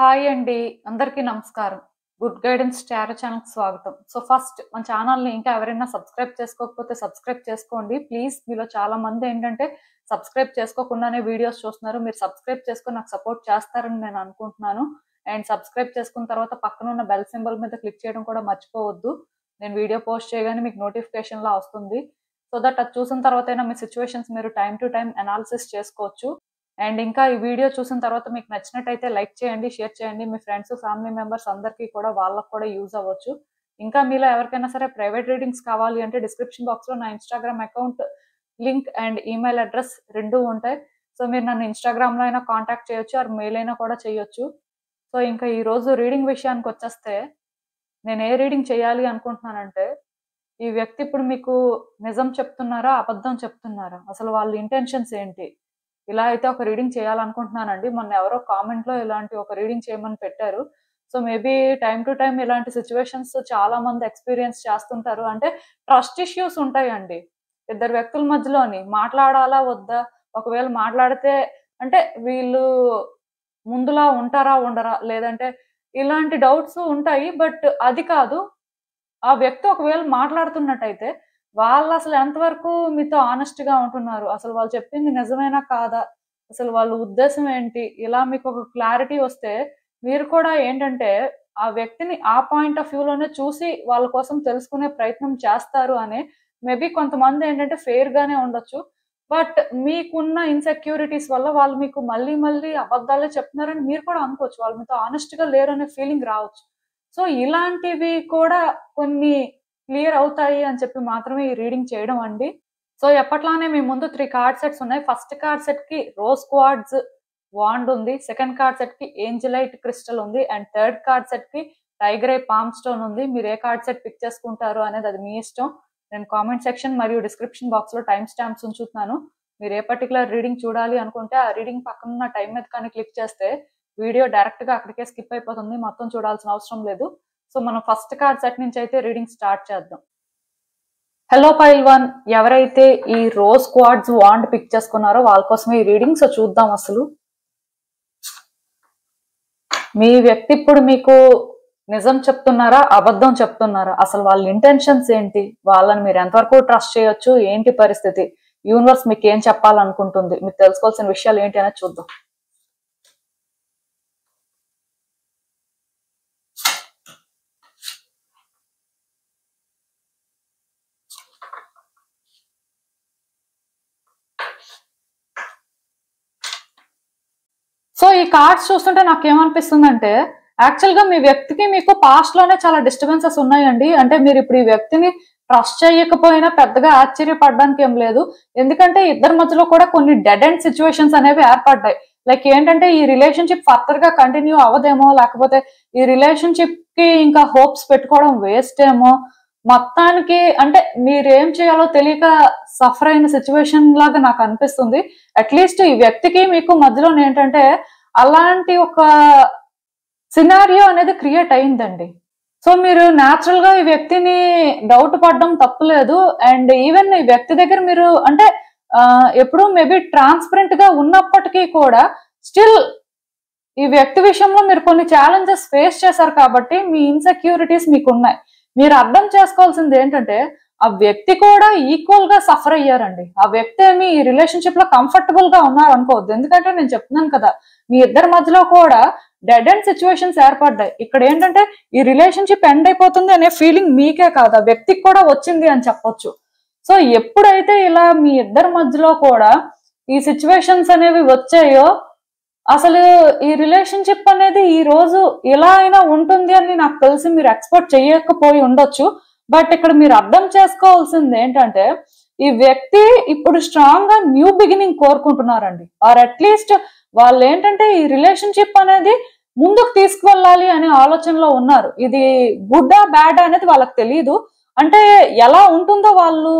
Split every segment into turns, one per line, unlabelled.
Hi అండి, అందరికీ నమస్కారం. గుడ్ గైడెన్స్ టారో ఛానల్కి స్వాగతం. సో ఫస్ట్ మన ఛానల్ని ఇంకా ఎవరైనా సబ్స్క్రైబ్ చేసుకోకపోతే సబ్స్క్రైబ్ చేసుకోండి ప్లీజ్. మీలో చాలా మంది ఏంటంటే సబ్స్క్రైబ్ చేసుకోకుండానే వీడియోస్ చూస్తున్నారు. మీరు సబ్స్క్రైబ్ చేసుకొని నాకు సపోర్ట్ చేస్తారని నేను అనుకుంటున్నాను. అండ్ సబ్స్క్రైబ్ చేసుకున్న తర్వాత పక్కన ఉన్న బెల్ సింబల్ మీద క్లిక్ చేయడం కూడా మర్చిపోవద్దు. నేను వీడియో పోస్ట్ చేయగానే మీకు నోటిఫికేషన్లా వస్తుంది. సో దట్ అది చూసిన తర్వాత అయినా మీ సిచ్యువేషన్స్ మీరు టైం టు టైం అనాలిసిస్ చేసుకోవచ్చు. అండ్ ఇంకా ఈ వీడియో చూసిన తర్వాత మీకు నచ్చినట్టయితే లైక్ చేయండి, షేర్ చేయండి. మీ ఫ్రెండ్స్, ఫ్యామిలీ మెంబర్స్ అందరికీ కూడా వాళ్ళకు కూడా యూజ్ అవ్వచ్చు. ఇంకా మీలో ఎవరికైనా సరే ప్రైవేట్ రీడింగ్స్ కావాలి అంటే డిస్క్రిప్షన్ బాక్స్లో నా Instagram account link and email address రెండూ ఉంటాయి. సో మీరు నన్ను ఇన్స్టాగ్రామ్లో అయినా కాంటాక్ట్ చేయొచ్చు, ఆర్ మెయిల్ అయినా కూడా చేయొచ్చు. సో ఇంకా ఈరోజు రీడింగ్ విషయానికి వచ్చేస్తే నేను ఏ రీడింగ్ చేయాలి అనుకుంటున్నానంటే, ఈ వ్యక్తి ఇప్పుడు మీకు నిజం చెప్తున్నారా, అబద్ధం చెప్తున్నారా, అసలు వాళ్ళ ఇంటెన్షన్స్ ఏంటి, ఇలా అయితే ఒక రీడింగ్ చేయాలనుకుంటున్నానండి. మొన్న ఎవరో కామెంట్లో ఇలాంటి ఒక రీడింగ్ చేయమని పెట్టారు. So maybe time to time ఇలాంటి సిచ్యువేషన్స్ చాలా మంది ఎక్స్పీరియన్స్ చేస్తుంటారు. అంటే ట్రస్ట్ ఇష్యూస్ ఉంటాయండి ఇద్దరు వ్యక్తుల మధ్యలోని. మాట్లాడాలా వద్దా, ఒకవేళ మాట్లాడితే అంటే వీళ్ళు ముందులా ఉంటారా ఉండరా, లేదంటే ఇలాంటి డౌట్స్ ఉంటాయి. బట్ అది కాదు, ఆ వ్యక్తి ఒకవేళ మాట్లాడుతున్నట్టయితే వాళ్ళు అసలు ఎంతవరకు మీతో ఆనెస్ట్ గా ఉంటున్నారు, అసలు వాళ్ళు చెప్పింది నిజమేనా కాదా, అసలు వాళ్ళ ఉద్దేశం ఏంటి, ఇలా మీకు ఒక క్లారిటీ వస్తే మీరు కూడా ఏంటంటే ఆ వ్యక్తిని ఆ పాయింట్ ఆఫ్ వ్యూలోనే చూసి వాళ్ళ కోసం తెలుసుకునే ప్రయత్నం చేస్తారు అని. మేబీ కొంతమంది ఏంటంటే ఫెయిర్ గానే ఉండొచ్చు, బట్ మీకున్న ఇన్సెక్యూరిటీస్ వల్ల వాళ్ళు మీకు మళ్ళీ మళ్ళీ అబద్ధాలే చెప్తున్నారని మీరు కూడా అనుకోవచ్చు. వాళ్ళు మీతో ఆనెస్ట్ గా లేరు అనే ఫీలింగ్ రావచ్చు. సో ఇలాంటివి కూడా కొన్ని క్లియర్ అవుతాయి అని చెప్పి మాత్రమే ఈ రీడింగ్ చేయడం అండి. సో ఎప్పట్లానే మీ ముందు 3 కార్డ్ సెట్స్ ఉన్నాయి. ఫస్ట్ కార్డ్ సెట్ కి రోజ్ క్వార్ట్జ్ వాండ్ ఉంది, సెకండ్ కార్డ్ సెట్ కి ఏంజలైట్ క్రిస్టల్ ఉంది, అండ్ థర్డ్ కార్డ్ సెట్ కి టైగర్ ఐ పామ్ స్టోన్ ఉంది. మీరు ఏ కార్డ్ సెట్ పిక్ చేసుకుంటారు అనేది అది మీ ఇష్టం. నేను కామెంట్ సెక్షన్ మరియు డిస్క్రిప్షన్ బాక్స్ లో టైం స్టాంప్స్ ఉంచుతున్నాను. మీరు ఏ పర్టికులర్ రీడింగ్ చూడాలి అనుకుంటే ఆ రీడింగ్ పక్కన ఉన్న టైం మీద కానీ క్లిక్ చేస్తే వీడియో డైరెక్ట్ గా అక్కడికే స్కిప్ అయిపోతుంది, మొత్తం చూడాల్సిన అవసరం లేదు. సో మనం ఫస్ట్ కార్డ్ సెట్ నుంచి అయితే రీడింగ్ స్టార్ట్ చేద్దాం. హలో పైల్ 1, ఎవరైతే ఈ రోజ్ క్వార్ట్జ్ వాండ్ పిక్ చేసుకున్నారో వాళ్ళ కోసమే ఈ రీడింగ్. సో చూద్దాం అసలు మీ వ్యక్తి ఇప్పుడు మీకు నిజం చెప్తున్నారా, అబద్ధం చెప్తున్నారా, అసలు వాళ్ళ ఇంటెన్షన్స్ ఏంటి, వాళ్ళని మీరు ఎంతవరకు ట్రస్ట్ చేయొచ్చు, ఏంటి పరిస్థితి, యూనివర్స్ మీకు ఏం చెప్పాలనుకుంటుంది, మీకు తెలుసుకోవాల్సిన విషయాలు ఏంటి అనేది చూద్దాం. సో ఈ కార్డ్స్ చూస్తుంటే నాకు ఏమనిపిస్తుందంటే, యాక్చువల్ గా మీ వ్యక్తికి మీకు పాస్ట్ లోనే చాలా డిస్టర్బెన్సెస్ ఉన్నాయండి. అంటే మీరు ఇప్పుడు ఈ వ్యక్తిని ట్రస్ట్ చేయకపోయినా పెద్దగా ఆశ్చర్యపడడానికి ఏం లేదు, ఎందుకంటే ఇద్దరి మధ్యలో కూడా కొన్ని డెడ్ ఎండ్ సిచ్యువేషన్స్ అనేవి ఏర్పడ్డాయి. లైక్ ఏంటంటే ఈ రిలేషన్షిప్ ఫర్దర్ గా కంటిన్యూ అవ్వదేమో, లేకపోతే ఈ రిలేషన్షిప్ కి ఇంకా హోప్స్ పెట్టుకోవడం వేస్ట్ ఏమో, మొత్తానికి అంటే మీరేం చేయాలో తెలియక సఫర్ అయిన సిచ్యువేషన్ లాగా నాకు అనిపిస్తుంది. అట్లీస్ట్ ఈ వ్యక్తికి మీకు మధ్యలో ఏంటంటే అలాంటి ఒక సినారియో అనేది క్రియేట్ అయిందండి. సో మీరు న్యాచురల్ గా ఈ వ్యక్తిని డౌట్ పడడం తప్పులేదు. అండ్ ఈవెన్ ఈ వ్యక్తి దగ్గర మీరు అంటే ఎప్పుడు మేబీ ట్రాన్స్పరెంట్ గా ఉన్నప్పటికీ కూడా స్టిల్ ఈ వ్యక్తి విషయంలో మీరు కొన్ని ఛాలెంజెస్ ఫేస్ చేశారు కాబట్టి మీ ఇన్సెక్యూరిటీస్ మీకు ఉన్నాయి. మీరు అర్థం చేసుకోవాల్సింది ఏంటంటే ఆ వ్యక్తి కూడా ఈక్వల్ గా సఫర్ అయ్యారండి. ఆ వ్యక్తి ఏమి ఈ రిలేషన్షిప్ లో కంఫర్టబుల్ గా ఉన్నారు అనుకోవద్దు, ఎందుకంటే నేను చెప్తున్నాను కదా మీ ఇద్దరి మధ్యలో కూడా డెడ్ ఎండ్ సిచ్యువేషన్స్ ఏర్పడ్డాయి. ఇక్కడ ఏంటంటే ఈ రిలేషన్షిప్ ఎండ్ అయిపోతుంది అనే ఫీలింగ్ మీకే కాదు ఆ వ్యక్తికి కూడా వచ్చింది అని చెప్పొచ్చు. సో ఎప్పుడైతే ఇలా మీ ఇద్దరి మధ్యలో కూడా ఈ సిచ్యువేషన్స్ అనేవి వచ్చాయో, అసలు ఈ రిలేషన్షిప్ అనేది ఈ రోజు ఎలా అయినా ఉంటుంది అని నాకు తెలిసి మీరు ఎక్స్పెక్ట్ చేయకపోయి ఉండొచ్చు. బట్ ఇక్కడ మీరు అర్థం చేసుకోవాల్సింది ఏంటంటే ఈ వ్యక్తి ఇప్పుడు స్ట్రాంగ్ గా న్యూ బిగినింగ్ కోరుకుంటున్నారండి. ఆర్ అట్లీస్ట్ వాళ్ళు ఏంటంటే ఈ రిలేషన్షిప్ అనేది ముందుకు తీసుకువెళ్ళాలి అనే ఆలోచనలో ఉన్నారు. ఇది గుడ్డా బ్యాడ్ అనేది వాళ్ళకి తెలియదు, అంటే ఎలా ఉంటుందో వాళ్ళు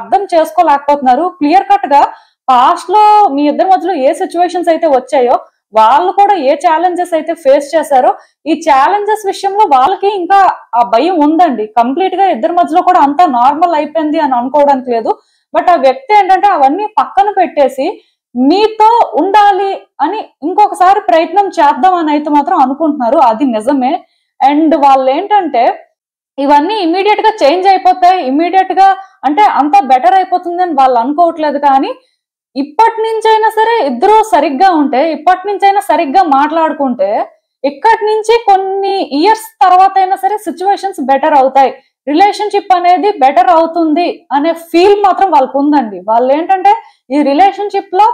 అర్థం చేసుకోలేకపోతున్నారు. క్లియర్ కట్ గా పాస్ట్ లో మీ ఇద్దరి మధ్యలో ఏ సిచ్యువేషన్స్ అయితే వచ్చాయో, వాళ్ళు కూడా ఏ ఛాలెంజెస్ అయితే ఫేస్ చేశారో, ఈ ఛాలెంజెస్ విషయంలో వాళ్ళకి ఇంకా ఆ భయం ఉందండి. కంప్లీట్ గా ఇద్దరి మధ్యలో కూడా అంతా నార్మల్ అయిపోయింది అని అనుకోవడానికి లేదు. బట్ ఆ వ్యక్తి ఏంటంటే అవన్నీ పక్కన పెట్టేసి మీతో ఉండాలి అని ఇంకొకసారి ప్రయత్నం చేద్దాం అని అయితే మాత్రం అనుకుంటున్నారు. అది నిజమే. అండ్ వాళ్ళు ఏంటంటే ఇవన్నీ ఇమీడియట్ గా చేంజ్ అయిపోతాయి, ఇమీడియట్ గా అంటే అంతా బెటర్ అయిపోతుంది అని వాళ్ళు అనుకోవట్లేదు. కానీ ఇప్పటి నుంచైనా సరే ఇద్దరు సరిగ్గా ఉంటే, ఇప్పటి నుంచైనా సరిగ్గా మాట్లాడుకుంటే, ఇక్కడి నుంచి కొన్ని ఇయర్స్ తర్వాత అయినా సరే సిచ్యువేషన్స్ బెటర్ అవుతాయి, రిలేషన్షిప్ అనేది బెటర్ అవుతుంది అనే ఫీల్ మాత్రం వాళ్ళకు ఉందండి. వాళ్ళు ఏంటంటే ఈ రిలేషన్షిప్ లో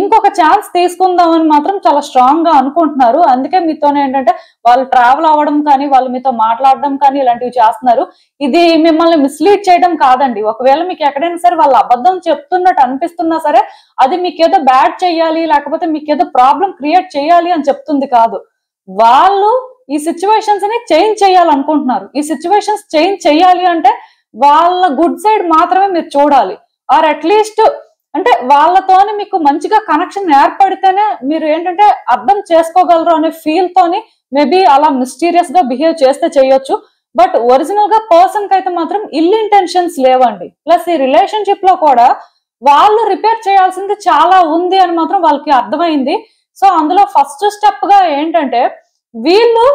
ఇంకొక ఛాన్స్ తీసుకుందామని మాత్రం చాలా స్ట్రాంగ్ గా అనుకుంటున్నారు. అందుకే మీతోనే ఏంటంటే వాళ్ళు ట్రావెల్ అవ్వడం కానీ, వాళ్ళు మీతో మాట్లాడడం కానీ ఇలాంటివి చేస్తున్నారు. ఇది మిమ్మల్ని మిస్లీడ్ చేయడం కాదండి. ఒకవేళ మీకు ఎక్కడైనా సరే వాళ్ళు అబద్ధం చెప్తున్నట్టు అనిపిస్తున్నా సరే అది మీకేదో బ్యాడ్ చెయ్యాలి, లేకపోతే మీకేదో ప్రాబ్లం క్రియేట్ చేయాలి అని చెప్తుంది కాదు. వాళ్ళు ఈ సిచ్యువేషన్స్ ని చేంజ్ చేయాలనుకుంటున్నారు. ఈ సిచ్యువేషన్స్ చేంజ్ చేయాలి అంటే వాళ్ళ గుడ్ సైడ్ మాత్రమే మీరు చూడాలి. ఆర్ అట్లీస్ట్ అంటే వాళ్ళతోని మీకు మంచిగా కనెక్షన్ ఏర్పడితేనే మీరు ఏంటంటే అర్థం చేసుకోగలరు అనే ఫీల్ తోని మేబీ అలా మిస్టీరియస్ గా బిహేవ్ చేస్తే చేయొచ్చు. బట్ ఒరిజినల్ గా పర్సన్ కి అయితే మాత్రం ఇల్ ఇంటెన్షన్స్ లేవండి. ప్లస్ ఈ రిలేషన్షిప్ లో కూడా వాళ్ళు రిపేర్ చేయాల్సింది చాలా ఉంది అని మాత్రం వాళ్ళకి అర్థమైంది. సో అందులో ఫస్ట్ స్టెప్ గా ఏంటంటే వీళ్ళు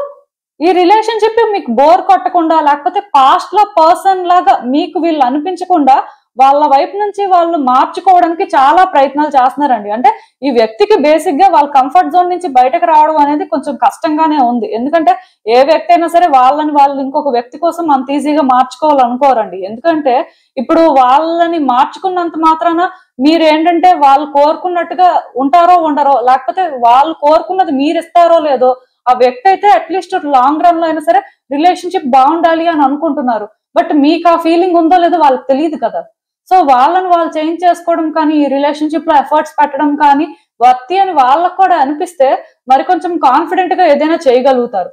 ఈ రిలేషన్షిప్ మీకు బోర్ కొట్టకుండా, లేకపోతే పాస్ట్ లో పర్సన్ లాగా మీకు వీళ్ళు అనిపించకుండా వాళ్ళ వైపు నుంచి వాళ్ళు మార్చుకోవడానికి చాలా ప్రయత్నాలు చేస్తున్నారండి. అంటే ఈ వ్యక్తికి బేసిక్ గా వాళ్ళ కంఫర్ట్ జోన్ నుంచి బయటకు రావడం అనేది కొంచెం కష్టంగానే ఉంది. ఎందుకంటే ఏ వ్యక్తి అయినా సరే వాళ్ళని వాళ్ళు ఇంకొక వ్యక్తి కోసం అంత ఈజీగా మార్చుకోవాలనుకోరండి. ఎందుకంటే ఇప్పుడు వాళ్ళని మార్చుకున్నంత మాత్రాన మీరు ఏంటంటే వాళ్ళు కోరుకున్నట్టుగా ఉంటారో ఉండరో, లేకపోతే వాళ్ళు కోరుకున్నది మీరు ఇస్తారో లేదో, ఆ వ్యక్తి అయితే అట్లీస్ట్ లాంగ్ రన్ లో అయినా సరే రిలేషన్షిప్ బాగుండాలి అని అనుకుంటున్నారు. బట్ మీకు ఆ ఫీలింగ్ ఉందో లేదో వాళ్ళకి తెలియదు కదా. సో వాళ్ళని వాళ్ళు చేంజ్ చేసుకోవడం కానీ, ఈ రిలేషన్షిప్ లో ఎఫర్ట్స్ పెట్టడం కానీ వర్తి అని వాళ్ళకు కూడా అనిపిస్తే మరి కొంచెం కాన్ఫిడెంట్ గా ఏదైనా చేయగలుగుతారు.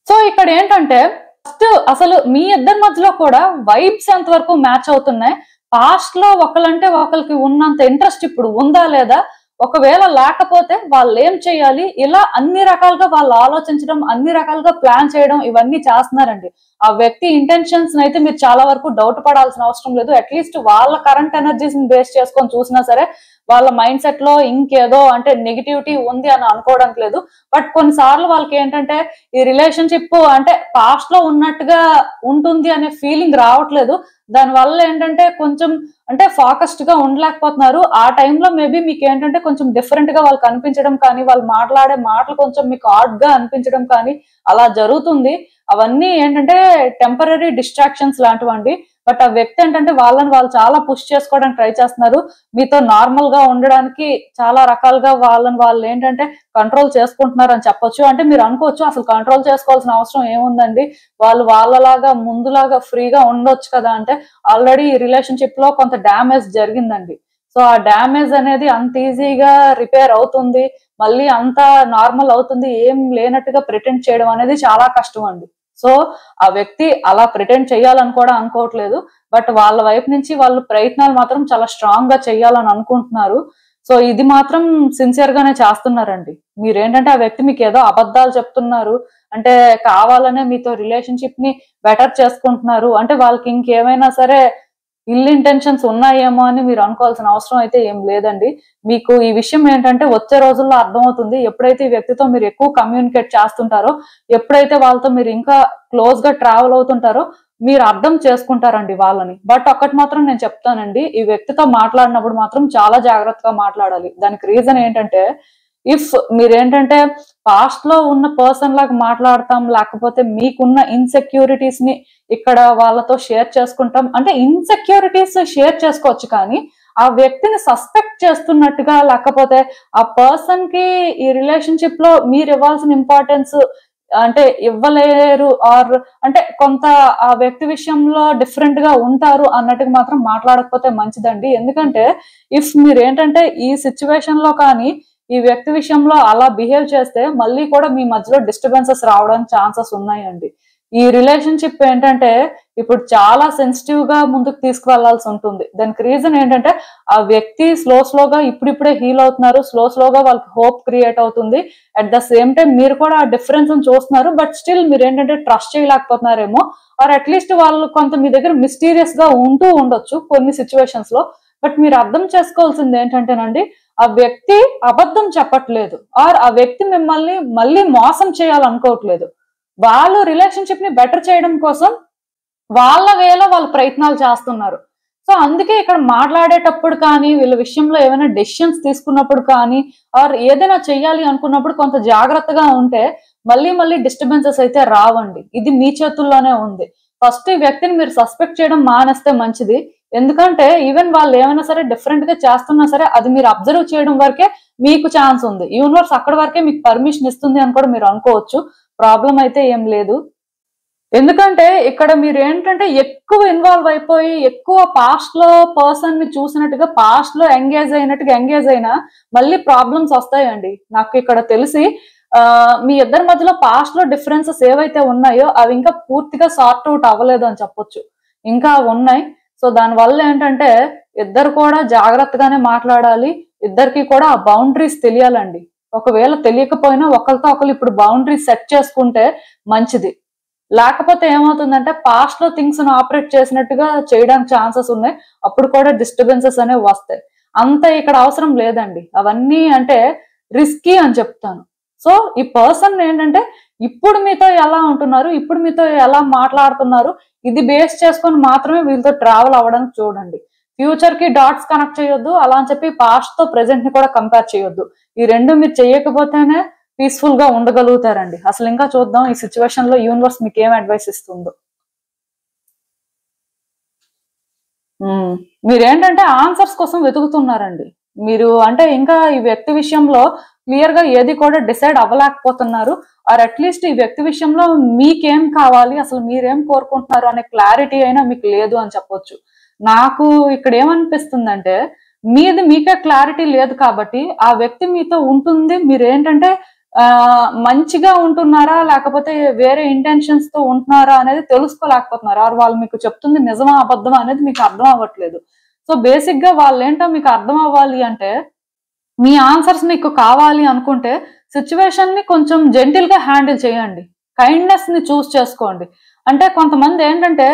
సో ఇక్కడ ఏంటంటే ఫస్ట్ అసలు మీ ఇద్దరి మధ్యలో కూడా వైబ్స్ ఎంత వరకు మ్యాచ్ అవుతున్నాయి, పాస్ట్ లో ఒకళ్ళంటే ఒకరికి ఉన్నంత ఇంట్రెస్ట్ ఇప్పుడు ఉందా లేదా, ఒకవేళ లేకపోతే వాళ్ళు ఏం చేయాలి, ఇలా అన్ని రకాలుగా వాళ్ళు ఆలోచించడం, అన్ని రకాలుగా ప్లాన్ చేయడం ఇవన్నీ చేస్తున్నారండి. ఆ వ్యక్తి ఇంటెన్షన్స్ అయితే మీరు చాలా వరకు డౌట్ పడాల్సిన అవసరం లేదు. అట్లీస్ట్ వాళ్ళ కరెంట్ ఎనర్జీస్ ని బేస్ చేసుకొని చూసినా సరే వాళ్ళ మైండ్ సెట్ లో ఇంకేదో అంటే నెగిటివిటీ ఉంది అని అనుకోవడానికి లేదు. బట్ కొన్నిసార్లు వాళ్ళకి ఏంటంటే ఈ రిలేషన్షిప్ అంటే పాస్ట్ లో ఉన్నట్టుగా ఉంటుంది అనే ఫీలింగ్ రావట్లేదు. దానివల్ల ఏంటంటే కొంచెం అంటే ఫోకస్డ్ గా ఉండలేకపోతున్నారు. ఆ టైంలో మేబీ మీకు ఏంటంటే కొంచెం డిఫరెంట్ గా వాళ్ళు కనిపించడం కానీ, వాళ్ళు మాట్లాడే మాటలు కొంచెం మీకు ఆడ్ గా అనిపించడం కానీ అలా జరుగుతుంది. అవన్నీ ఏంటంటే టెంపరరీ డిస్ట్రాక్షన్స్ లాంటివండి. బట్ ఆ వ్యక్తి ఏంటంటే వాళ్ళని వాళ్ళు చాలా పుష్ చేసుకోవడానికి ట్రై చేస్తున్నారు. మీతో నార్మల్ గా ఉండడానికి చాలా రకాలుగా వాళ్ళని వాళ్ళు ఏంటంటే కంట్రోల్ చేసుకుంటున్నారు అని చెప్పొచ్చు. అంటే మీరు అనుకోవచ్చు అసలు కంట్రోల్ చేసుకోవాల్సిన అవసరం ఏముందండి, వాళ్ళు వాళ్ళలాగా ముందులాగా ఫ్రీగా ఉండొచ్చు కదా అంటే, ఆల్రెడీ ఈ రిలేషన్షిప్ లో కొంత డ్యామేజ్ జరిగిందండి. సో ఆ డ్యామేజ్ అనేది అంత ఈజీగా రిపేర్ అవుతుంది, మళ్ళీ అంత నార్మల్ అవుతుంది, ఏం లేనట్టుగా ప్రిటెండ్ చేయడం అనేది చాలా కష్టం అండి. సో ఆ వ్యక్తి అలా ప్రిటెండ్ చేయాలని కూడా అనుకోవట్లేదు. బట్ వాళ్ళ వైపు నుంచి వాళ్ళు ప్రయత్నాలు మాత్రం చాలా స్ట్రాంగ్ గా చేయాలని అనుకుంటున్నారు. సో ఇది మాత్రం సిన్సియర్ గానే చేస్తున్నారండి. మీరేంటంటే ఆ వ్యక్తి మీకు ఏదో అబద్ధాలు చెప్తున్నారు అంటే, కావాలనే మీతో రిలేషన్షిప్ ని బెటర్ చేసుకుంటున్నారు అంటే వాళ్ళకి ఇంకేమైనా సరే ఇల్ ఇంటెన్షన్స్ ఉన్నాయేమో అని మీరు అనుకోవాల్సిన అవసరం అయితే ఏం లేదండి. మీకు ఈ విషయం ఏంటంటే వచ్చే రోజుల్లో అర్థమవుతుంది. ఎప్పుడైతే ఈ వ్యక్తితో మీరు ఎక్కువ కమ్యూనికేట్ చేస్తుంటారో, ఎప్పుడైతే వాళ్ళతో మీరు ఇంకా క్లోజ్ గా ట్రావెల్ అవుతుంటారో మీరు అర్థం చేసుకుంటారండి వాళ్ళని. బట్ ఒక్కటి మాత్రం నేను చెప్తానండి, ఈ వ్యక్తితో మాట్లాడినప్పుడు మాత్రం చాలా జాగ్రత్తగా మాట్లాడాలి. దానికి రీజన్ ఏంటంటే, ఇఫ్ మీరేంటంటే పాస్ట్ లో ఉన్న పర్సన్ లాగా మాట్లాడతాం, లేకపోతే మీకున్న ఇన్సెక్యూరిటీస్ ని ఇక్కడ వాళ్ళతో షేర్ చేసుకుంటాం అంటే, ఇన్సెక్యూరిటీస్ షేర్ చేసుకోవచ్చు కానీ ఆ వ్యక్తిని సస్పెక్ట్ చేస్తున్నట్టుగా, లేకపోతే ఆ పర్సన్ కి ఈ రిలేషన్షిప్ లో మీరు ఇవ్వాల్సిన ఇంపార్టెన్స్ అంటే ఇవ్వలేరు, ఆర్ అంటే కొంత ఆ వ్యక్తి విషయంలో డిఫరెంట్ గా ఉంటారు అన్నట్టుగా మాత్రం మాట్లాడకపోతే మంచిదండి. ఎందుకంటే ఇఫ్ మీరు ఏంటంటే ఈ సిచ్యువేషన్ లో కానీ ఈ వ్యక్తి విషయంలో అలా బిహేవ్ చేస్తే మళ్ళీ కూడా మీ మధ్యలో డిస్టర్బెన్సెస్ రావడానికి ఛాన్సెస్ ఉన్నాయండి. ఈ రిలేషన్షిప్ ఏంటంటే ఇప్పుడు చాలా సెన్సిటివ్ గా ముందుకు తీసుకువెళ్లాల్సి ఉంటుంది. దానికి రీజన్ ఏంటంటే ఆ వ్యక్తి స్లోగా ఇప్పుడిప్పుడే హీల్ అవుతున్నారు, స్లోగా వాళ్ళకి హోప్ క్రియేట్ అవుతుంది. అట్ ద సేమ్ టైం మీరు కూడా ఆ డిఫరెన్స్ చూస్తున్నారు. బట్ స్టిల్ మీరు ఏంటంటే ట్రస్ట్ చేయలేకపోతున్నారేమో, ఆర్ అట్లీస్ట్ వాళ్ళు కొంత మీ దగ్గర మిస్టీరియస్ గా ఉంటూ ఉండొచ్చు కొన్ని సిచ్యువేషన్స్ లో. బట్ మీరు అర్థం చేసుకోవాల్సింది ఏంటంటేనండి, ఆ వ్యక్తి అబద్ధం చెప్పట్లేదు, ఆర్ ఆ వ్యక్తి మిమ్మల్ని మళ్ళీ మోసం చేయాలనుకోవట్లేదు. వాళ్ళు రిలేషన్షిప్ ని బెటర్ చేయడం కోసం వాళ్ళ వేలో వాళ్ళు ప్రయత్నాలు చేస్తున్నారు. సో అందుకే ఇక్కడ మాట్లాడేటప్పుడు కానీ, వీళ్ళ విషయంలో ఏమైనా డెసిషన్స్ తీసుకున్నప్పుడు కానీ, ఆర్ ఏదైనా చెయ్యాలి అనుకున్నప్పుడు కొంత జాగ్రత్తగా ఉంటే మళ్ళీ మళ్ళీ డిస్టర్బెన్సెస్ అయితే రావండి. ఇది మీ చేతుల్లోనే ఉంది. ఫస్ట్ ఈ వ్యక్తిని మీరు సస్పెక్ట్ చేయడం మానేస్తే మంచిది. ఎందుకంటే ఈవెన్ వాళ్ళు ఏమైనా సరే డిఫరెంట్ గా చేస్తున్నా సరే అది మీరు అబ్జర్వ్ చేయడం వరకే మీకు ఛాన్స్ ఉంది. యూనివర్స్ అక్కడ వరకే మీకు పర్మిషన్ ఇస్తుంది అని కూడా మీరు అనుకోవచ్చు. ప్రాబ్లం అయితే ఏం లేదు. ఎందుకంటే ఇక్కడ మీరు ఏంటంటే ఎక్కువ ఇన్వాల్వ్ అయిపోయి ఎక్కువ పాస్ట్ లో పర్సన్ ని చూసినట్టుగా పాస్ట్ లో ఎంగేజ్ అయినా మళ్ళీ ప్రాబ్లమ్స్ వస్తాయండి. నాకు ఇక్కడ తెలిసి మీ ఇద్దరి మధ్యలో పాస్ట్ లో డిఫరెన్సెస్ ఏవైతే ఉన్నాయో అవి ఇంకా పూర్తిగా సార్ట్ అవుట్ అవ్వలేదు అని చెప్పొచ్చు. ఇంకా ఉన్నాయి. సో దానివల్ల ఏంటంటే ఇద్దరు కూడా జాగ్రత్తగానే మాట్లాడాలి. ఇద్దరికి కూడా ఆ బౌండరీస్ తెలియాలండి. ఒకవేళ తెలియకపోయినా ఒకరితో ఒకరు ఇప్పుడు బౌండరీస్ సెట్ చేసుకుంటే మంచిది. లేకపోతే ఏమవుతుందంటే పాస్ట్ లో థింగ్స్ ను ఆపరేట్ చేసినట్టుగా చేయడానికి ఛాన్సెస్ ఉన్నాయి. అప్పుడు కూడా డిస్టర్బెన్సెస్ అనేవి వస్తాయి. అంత ఇక్కడ అవసరం లేదండి. అవన్నీ అంటే రిస్కీ అని చెప్తాను. సో ఈ పర్సన్ ఏంటంటే ఇప్పుడు మీతో ఎలా ఉంటున్నారు, ఇప్పుడు మీతో ఎలా మాట్లాడుతున్నారు, ఇది బేస్ చేసుకొని మాత్రమే వీళ్ళతో ట్రావెల్ అవ్వడానికి చూడండి. ఫ్యూచర్ కి డాట్స్ కనెక్ట్ చేయొద్దు. అలా అని చెప్పి పాస్ట్ తో ప్రెసెంట్ ని కూడా కంపేర్ చేయొద్దు. ఈ రెండు మీరు చేయకపోతేనే పీస్ఫుల్ గా ఉండగలుగుతారండి. అసలు ఇంకా చూద్దాం ఈ సిచ్యువేషన్ లో యూనివర్స్ మీకు ఏం అడ్వైస్ ఇస్తుందో. మీరేంటంటే ఆన్సర్స్ కోసం వెతుకుతున్నారండి. మీరు అంటే ఇంకా ఈ వ్యక్తి విషయంలో క్లియర్ గా ఏది కూడా డిసైడ్ అవ్వలేకపోతున్నారు. ఆర్ అట్లీస్ట్ ఈ వ్యక్తి విషయంలో మీకేం కావాలి, అసలు మీరేం కోరుకుంటున్నారు అనే క్లారిటీ అయినా మీకు లేదు అని చెప్పొచ్చు. నాకు ఇక్కడ ఏమనిపిస్తుందంటే మీకే క్లారిటీ లేదు కాబట్టి ఆ వ్యక్తి మీతో ఉంటుంది. మీరేంటంటే మంచిగా ఉంటున్నారా లేకపోతే వేరే ఇంటెన్షన్స్ తో ఉంటున్నారా అనేది తెలుసుకోలేకపోతున్నారు. ఆర్ వాళ్ళు మీకు చెప్తుంది నిజమా అబద్ధమా అనేది మీకు అర్థం అవ్వట్లేదు. సో బేసిక్ గా వాళ్ళు ఏంటో మీకు అర్థం అవ్వాలి అంటే మీ ఆన్సర్స్ మీకు కావాలి అనుకుంటే సిచ్యువేషన్ ని కొంచెం జెంటిల్ గా హ్యాండిల్ చేయండి. కైండ్నెస్ ని చూస్ చేసుకోండి. అంటే కొంతమంది ఏంటంటే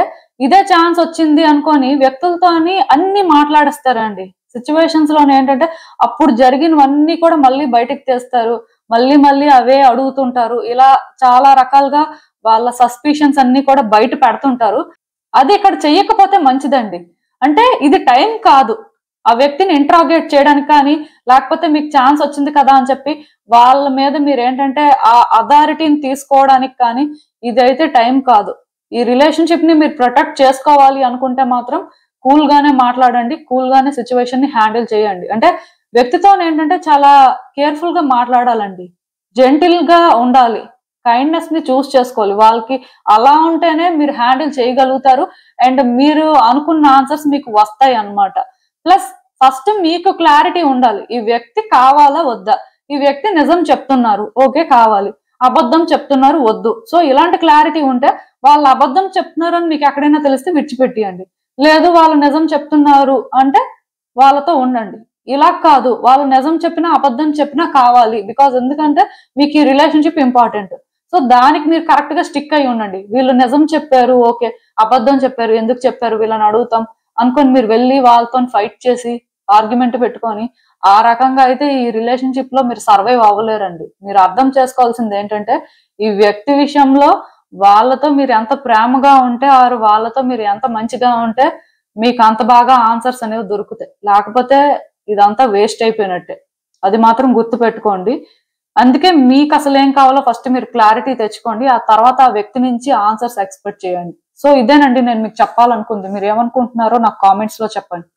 ఇదే ఛాన్స్ వచ్చింది అనుకొని వ్యక్తులతో అన్ని మాట్లాడేస్తారండి. సిచ్యువేషన్స్ లో ఏంటంటే అప్పుడు జరిగినవన్నీ కూడా మళ్ళీ బయటకు తెస్తారు. మళ్ళీ మళ్ళీ అవే అడుగుతుంటారు. ఇలా చాలా రకాలుగా వాళ్ళ సస్పిషన్స్ అన్ని కూడా బయట పెడుతుంటారు. అది ఇక్కడ చెయ్యకపోతే మంచిదండి. అంటే ఇది టైం కాదు ఆ వ్యక్తిని ఇంట్రాగేట్ చేయడానికి కానీ, లేకపోతే మీకు ఛాన్స్ వచ్చింది కదా అని చెప్పి వాళ్ళ మీద మీరు ఏంటంటే ఆ అథారిటీని తీసుకోవడానికి కానీ ఇదైతే టైం కాదు. ఈ రిలేషన్షిప్ ని మీరు ప్రొటెక్ట్ చేసుకోవాలి అనుకుంటే మాత్రం కూల్ గానే మాట్లాడండి. కూల్ గానే సిచ్యువేషన్ ని హ్యాండిల్ చేయండి. అంటే వ్యక్తితో ఏంటంటే చాలా కేర్ఫుల్ గా మాట్లాడాలండి. జెంటిల్ గా ఉండాలి. కైండ్నెస్ ని చూస్ చేసుకోవాలి. వాళ్ళకి అలా ఉంటేనే మీరు హ్యాండిల్ చేయగలుగుతారు. అండ్ మీరు అనుకున్న ఆన్సర్స్ మీకు వస్తాయి అన్నమాట. ప్లస్ ఫస్ట్ మీకు క్లారిటీ ఉండాలి. ఈ వ్యక్తి కావాలా వద్దా, ఈ వ్యక్తి నిజం చెప్తున్నారు ఓకే కావాలి, అబద్ధం చెప్తున్నారు వద్దు. సో ఇలాంటి క్లారిటీ ఉంటే వాళ్ళు అబద్ధం చెప్తున్నారు అని మీకు ఎక్కడైనా తెలిస్తే విడిచిపెట్టియండి. లేదు వాళ్ళు నిజం చెప్తున్నారు అంటే వాళ్ళతో ఉండండి. ఇలా కాదు వాళ్ళు నిజం చెప్పినా అబద్ధం చెప్పినా కావాలి. బికాజ్ ఎందుకంటే మీకు ఈ రిలేషన్షిప్ ఇంపార్టెంట్. సో దానికి మీరు కరెక్ట్ గా స్టిక్ అయి ఉండండి. వీళ్ళు నిజం చెప్పారు ఓకే, అబద్ధం చెప్పారు ఎందుకు చెప్పారు వీళ్ళని అడుగుతాం అనుకొని మీరు వెళ్ళి వాళ్ళతో ఫైట్ చేసి ఆర్గ్యుమెంట్ పెట్టుకొని ఆ రకంగా అయితే ఈ రిలేషన్షిప్ లో మీరు సర్వైవ్ అవ్వలేరండి. మీరు అర్థం చేసుకోవాల్సింది ఏంటంటే ఈ వ్యక్తి విషయంలో వాళ్ళతో మీరు ఎంత ప్రేమగా ఉంటే ఆరు వాళ్ళతో మీరు ఎంత మంచిగా ఉంటే మీకు అంత బాగా ఆన్సర్స్ అనేవి దొరుకుతాయి. లేకపోతే ఇదంతా వేస్ట్ అయిపోయినట్టే. అది మాత్రం గుర్తు పెట్టుకోండి. అందుకే మీకు అసలు ఏం కావాలో ఫస్ట్ మీరు క్లారిటీ తెచ్చుకోండి. ఆ తర్వాత ఆ వ్యక్తి నుంచి ఆన్సర్స్ ఎక్స్పెక్ట్ చేయండి. సో ఇదేనండి నేను మీకు చెప్పాలనుకుంది. మీరు ఏమనుకుంటున్నారో నాకు కామెంట్స్ లో చెప్పండి.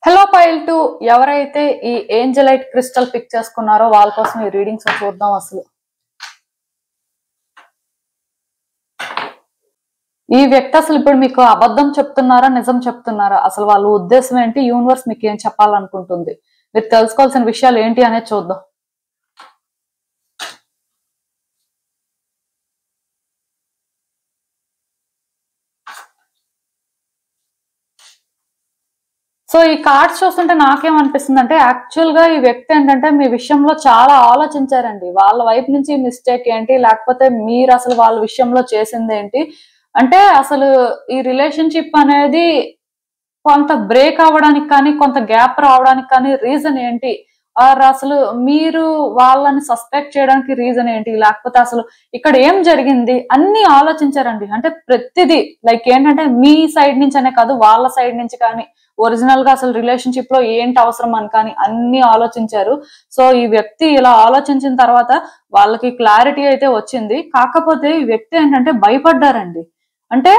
హలో పైల్ 2 ఎవరైతే ఈ ఏంజలైట్ క్రిస్టల్ పిక్ చేసుకున్నారో వాళ్ళ కోసం ఈ రీడింగ్స్ చూద్దాం. అసలు ఈ వ్యక్తి అసలు ఇప్పుడు మీకు అబద్ధం చెప్తున్నారా నిజం చెప్తున్నారా, అసలు వాళ్ళ ఉద్దేశం ఏంటి, యూనివర్స్ మీకు ఏం చెప్పాలనుకుంటుంది, మీరు తెలుసుకోవాల్సిన విషయాలు ఏంటి అనేది చూద్దాం. సో ఈ కార్డ్స్ చూస్తుంటే నాకేమనిపిస్తుంది అంటే యాక్చువల్ గా ఈ వ్యక్తి ఏంటంటే మీ విషయంలో చాలా ఆలోచించారండి. వాళ్ళ వైపు నుంచి మిస్టేక్ ఏంటి, లేకపోతే మీరు అసలు వాళ్ళ విషయంలో చేసింది ఏంటి, అంటే అసలు ఈ రిలేషన్షిప్ అనేది కొంత బ్రేక్ అవ్వడానికి కానీ కొంత గ్యాప్ రావడానికి కానీ రీజన్ ఏంటి, ఆర్ అసలు మీరు వాళ్ళని సస్పెక్ట్ చేయడానికి రీజన్ ఏంటి, లేకపోతే అసలు ఇక్కడ ఏం జరిగింది అన్ని ఆలోచించారండి. అంటే ప్రతిదీ లైక్ ఏంటంటే మీ సైడ్ నుంచి అనే కాదు, వాళ్ళ సైడ్ నుంచి కానీ ఒరిజినల్ గా అసలు రిలేషన్షిప్ లో ఏంటి అవసరం అని కానీ అన్ని ఆలోచించారు. సో ఈ వ్యక్తి ఇలా ఆలోచించిన తర్వాత వాళ్ళకి క్లారిటీ అయితే వచ్చింది. కాకపోతే ఈ వ్యక్తి ఏంటంటే భయపడ్డారండి. అంటే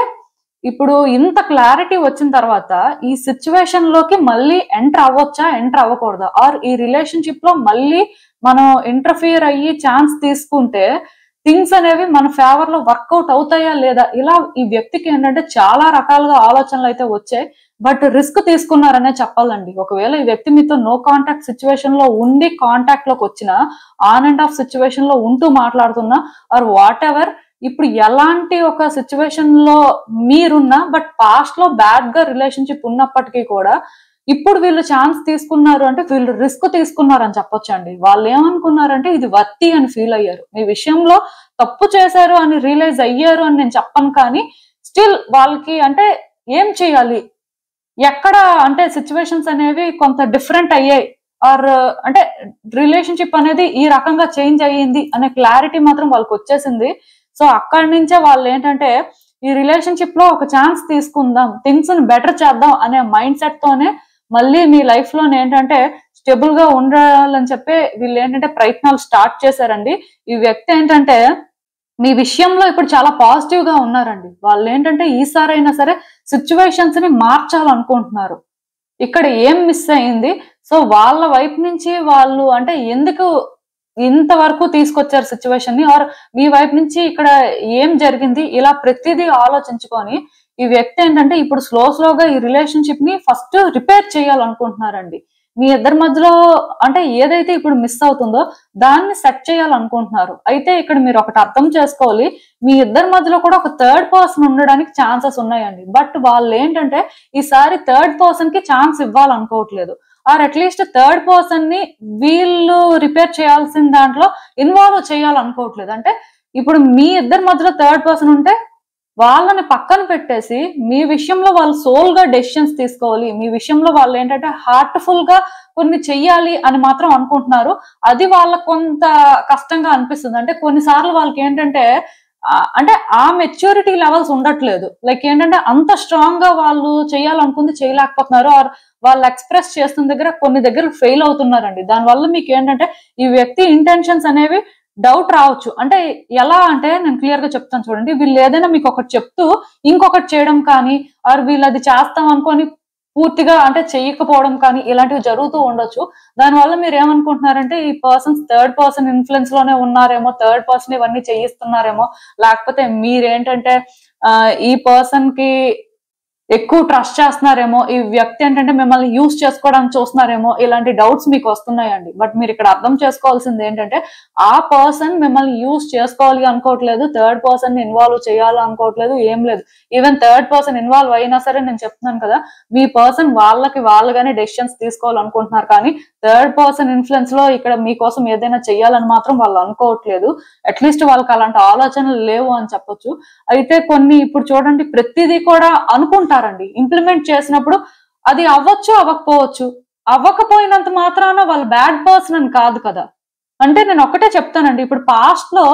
ఇప్పుడు ఇంత క్లారిటీ వచ్చిన తర్వాత ఈ సిచ్యువేషన్ లోకి మళ్ళీ ఎంటర్ అవ్వచ్చా, ఎంటర్ అవ్వకూడదా, ఆర్ ఈ రిలేషన్షిప్ లో మళ్ళీ మనం ఇంటర్ఫియర్ అయ్యి ఛాన్స్ తీసుకుంటే థింగ్స్ అనేవి మన ఫేవర్ లో వర్కౌట్ అవుతాయా లేదా, ఇలా ఈ వ్యక్తికి ఏంటంటే చాలా రకాలుగా ఆలోచనలు అయితే వచ్చాయి. బట్ రిస్క్ తీసుకున్నారనే చెప్పాలండి. ఒకవేళ ఈ వ్యక్తి మీతో నో కాంటాక్ట్ సిచ్యువేషన్ లో ఉండి కాంటాక్ట్ లోకి వచ్చినా, ఆన్ అండ్ ఆఫ్ సిచ్యువేషన్ లో ఉంటూ మాట్లాడుతున్నా, ఆర్ వాట్ ఎవర్, ఇప్పుడు ఎలాంటి ఒక సిచ్యువేషన్ లో మీరున్నా బట్ పాస్ట్ లో బ్యాడ్ గా రిలేషన్షిప్ ఉన్నప్పటికీ కూడా ఇప్పుడు వీళ్ళు ఛాన్స్ తీసుకున్నారు అంటే వీళ్ళు రిస్క్ తీసుకున్నారు అని చెప్పొచ్చండి. వాళ్ళు ఏమనుకున్నారంటే ఇది వర్తి అని ఫీల్ అయ్యారు. మీ విషయంలో తప్పు చేశారు అని రియలైజ్ అయ్యారు అని నేను చెప్పను, కానీ స్టిల్ వాళ్ళకి అంటే ఏం చేయాలి, ఎక్కడ అంటే సిచ్యువేషన్స్ అనేవి కొంత డిఫరెంట్ అయ్యాయి, ఆర్ అంటే రిలేషన్షిప్ అనేది ఈ రకంగా చేంజ్ అయ్యింది అనే క్లారిటీ మాత్రం వాళ్ళకి వచ్చేసింది. సో అక్కడి నుంచే వాళ్ళు ఏంటంటే ఈ రిలేషన్షిప్ లో ఒక ఛాన్స్ తీసుకుందాం, థింగ్స్ ని బెటర్ చేద్దాం అనే మైండ్ సెట్ తోనే మళ్ళీ మీ లైఫ్ లో ఏంటంటే స్టేబుల్ గా ఉండాలని చెప్పి వీళ్ళు ఏంటంటే ప్రయత్నాలు స్టార్ట్ చేశారండి. ఈ వ్యక్తి ఏంటంటే మీ విషయంలో ఇప్పుడు చాలా పాజిటివ్ గా ఉన్నారండి. వాళ్ళు ఏంటంటే ఈసారైనా సరే సిచ్యువేషన్స్ ని మార్చాలనుకుంటున్నారు. ఇక్కడ ఏం మిస్ అయింది, సో వాళ్ళ వైపు నుంచి వాళ్ళు అంటే ఎందుకు ఇంతవరకు తీసుకొచ్చారు సిచ్యువేషన్ ని, ఆర్ మీ వైపు నుంచి ఇక్కడ ఏం జరిగింది, ఇలా ప్రతిదీ ఆలోచించుకొని ఈ వ్యక్తి ఏంటంటే ఇప్పుడు స్లోగా ఈ రిలేషన్షిప్ ని ఫస్ట్ రిపేర్ చేయాలనుకుంటున్నారండి. మీ ఇద్దరి మధ్యలో అంటే ఏదైతే ఇప్పుడు మిస్ అవుతుందో దాన్ని సెట్ చేయాలనుకుంటున్నారు. అయితే ఇక్కడ మీరు ఒకటి అర్థం చేసుకోవాలి, మీ ఇద్దరి మధ్యలో కూడా ఒక థర్డ్ పర్సన్ ఉండడానికి ఛాన్సెస్ ఉన్నాయండి. బట్ వాళ్ళు ఏంటంటే ఈసారి థర్డ్ పర్సన్ కి ఛాన్స్ ఇవ్వాలనుకోవట్లేదు, ఆర్ అట్లీస్ట్ థర్డ్ పర్సన్ ని వీళ్ళు రిపేర్ చేయాల్సిన దాంట్లో ఇన్వాల్వ్ చేయాలనుకోవట్లేదు. అంటే ఇప్పుడు మీ ఇద్దరి మధ్యలో థర్డ్ పర్సన్ ఉంటే వాళ్ళని పక్కన పెట్టేసి మీ విషయంలో వాళ్ళు సోల్ గా డెసిషన్స్ తీసుకోవాలి, మీ విషయంలో వాళ్ళు ఏంటంటే హార్ట్ఫుల్ గా కొన్ని చెయ్యాలి అని మాత్రం అనుకుంటున్నారు. అది వాళ్ళకు కొంత కష్టంగా అనిపిస్తుంది. అంటే కొన్నిసార్లు వాళ్ళకి ఏంటంటే అంటే ఆ మెచ్యూరిటీ లెవెల్స్ ఉండట్లేదు. లైక్ ఏంటంటే అంత స్ట్రాంగ్ గా వాళ్ళు చేయాలనుకుంది చేయలేకపోతున్నారు, ఆర్ వాళ్ళు ఎక్స్ప్రెస్ చేస్తున్న దగ్గర కొన్ని దగ్గర ఫెయిల్ అవుతున్నారండి. దానివల్ల మీకు ఏంటంటే ఈ వ్యక్తి ఇంటెన్షన్స్ అనేవి డౌట్ రావచ్చు. అంటే ఎలా అంటే నేను క్లియర్ గా చెప్తాను చూడండి, వీళ్ళు ఏదైనా మీకు ఒకటి చెప్తూ ఇంకొకటి చేయడం కానీ, ఆర్ వీళ్ళు అది చేస్తాం అనుకొని పూర్తిగా అంటే చెయ్యకపోవడం కానీ ఇలాంటివి జరుగుతూ ఉండొచ్చు. దానివల్ల మీరు ఏమనుకుంటున్నారంటే ఈ పర్సన్స్ థర్డ్ పర్సన్ ఇన్ఫ్లుయెన్స్ లోనే ఉన్నారేమో, థర్డ్ పర్సన్ ఇవన్నీ చేయిస్తున్నారేమో, లేకపోతే మీరేంటంటే ఈ పర్సన్ కి ఎక్కువ ట్రస్ట్ చేస్తున్నారేమో, ఈ వ్యక్తి ఏంటంటే మిమ్మల్ని యూజ్ చేసుకోవడానికి చూస్తున్నారేమో, ఇలాంటి డౌట్స్ మీకు వస్తున్నాయండి. బట్ మీరు ఇక్కడ అర్థం చేసుకోవాల్సింది ఏంటంటే ఆ పర్సన్ మిమ్మల్ని యూజ్ చేసుకోవాలి అనుకోవట్లేదు, థర్డ్ పర్సన్ ని ఇన్వాల్వ్ చేయాలి అనుకోవట్లేదు, ఏం లేదు. ఈవెన్ థర్డ్ పర్సన్ ఇన్వాల్వ్ అయినా సరే నేను చెప్తున్నాను కదా, మీ పర్సన్ వాళ్ళగానే డెసిషన్స్ తీసుకోవాలనుకుంటున్నారు, కానీ థర్డ్ పర్సన్ ఇన్ఫ్లుయెన్స్ లో ఇక్కడ మీకోసం ఏదైనా చెయ్యాలని మాత్రం వాళ్ళు అనుకోవట్లేదు. అట్లీస్ట్ వాళ్ళకి అలాంటి ఆలోచనలు లేవు అని చెప్పొచ్చు. అయితే కొన్ని ఇప్పుడు చూడండి ప్రతిదీ కూడా అనుకుంటారు, ఇంప్లిమెంట్ చేసినప్పుడు అది అవ్వచ్చు అవ్వకపోవచ్చు, అవ్వకపోయినంత మాత్రాన వాళ్ళు బ్యాడ్ పర్సన్ అని కాదు కదా. అంటే నేను ఒకటే చెప్తానండి, ఇప్పుడు పాస్ట్ లో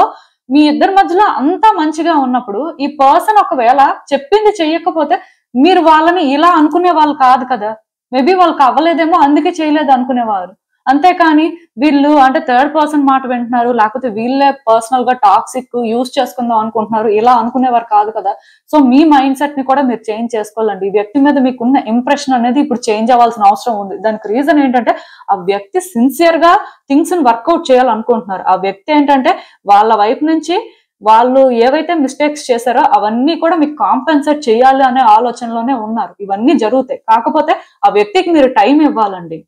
మీ ఇద్దరి మధ్యలో అంతా మంచిగా ఉన్నప్పుడు ఈ పర్సన్ ఒకవేళ చెప్పింది చెయ్యకపోతే మీరు వాళ్ళని ఇలా అనుకునే వాళ్ళు కాదు కదా. మేబీ వాళ్ళకి అవ్వలేదేమో అందుకే చేయలేదు అనుకునేవారు. అంతేకాని వీళ్ళు అంటే థర్డ్ పర్సన్ మాట వింటున్నారు, లేకపోతే వీళ్ళే పర్సనల్ గా టాక్సిక్ యూజ్ చేసుకుందాం అనుకుంటున్నారు, ఇలా అనుకునేవారు కాదు కదా. సో మీ మైండ్ సెట్ ని కూడా మీరు చేంజ్ చేసుకోవాలండి. ఈ వ్యక్తి మీద మీకున్న ఇంప్రెషన్ అనేది ఇప్పుడు చేంజ్ అవ్వాల్సిన అవసరం ఉంది. దానికి రీజన్ ఏంటంటే ఆ వ్యక్తి సిన్సియర్ గా థింగ్స్ ని వర్కౌట్ చేయాలనుకుంటున్నారు. ఆ వ్యక్తి ఏంటంటే వాళ్ళ వైపు నుంచి వాళ్ళు ఏవైతే మిస్టేక్స్ చేశారో అవన్నీ కూడా మీకు కాంపెన్సేట్ చేయాలి అనే ఆలోచనలోనే ఉన్నారు. ఇవన్నీ జరుగుతాయి, కాకపోతే ఆ వ్యక్తికి మీరు టైం ఇవ్వాలండి.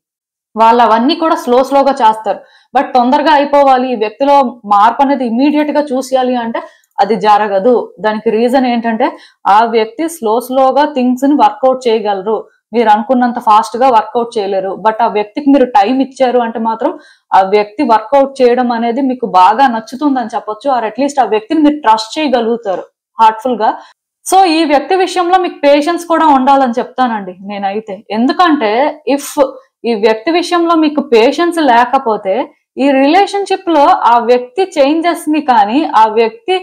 వాళ్ళు అవన్నీ కూడా స్లోగా చేస్తారు. బట్ తొందరగా అయిపోవాలి, ఈ వ్యక్తిలో మార్పు అనేది ఇమీడియట్ గా చూసేయాలి అంటే అది జరగదు. దానికి రీజన్ ఏంటంటే ఆ వ్యక్తి స్లోగా థింగ్స్ ని వర్కౌట్ చేయగలరు, మీరు అనుకున్నంత ఫాస్ట్ గా వర్కౌట్ చేయలేరు. బట్ ఆ వ్యక్తికి మీరు టైం ఇచ్చారు అంటే మాత్రం ఆ వ్యక్తి వర్కౌట్ చేయడం అనేది మీకు బాగా నచ్చుతుందని చెప్పొచ్చు, ఆర్ అట్లీస్ట్ ఆ వ్యక్తిని మీరు ట్రస్ట్ చేయగలుగుతారు హార్ట్ఫుల్ గా. సో ఈ వ్యక్తి విషయంలో మీకు పేషెన్స్ కూడా ఉండాలని చెప్తానండి నేనైతే. ఎందుకంటే ఇఫ్ ఈ వ్యక్తి విషయంలో మీకు పేషెన్స్ లేకపోతే ఈ రిలేషన్షిప్ లో ఆ వ్యక్తి చేంజెస్ ని కానీ, ఆ వ్యక్తి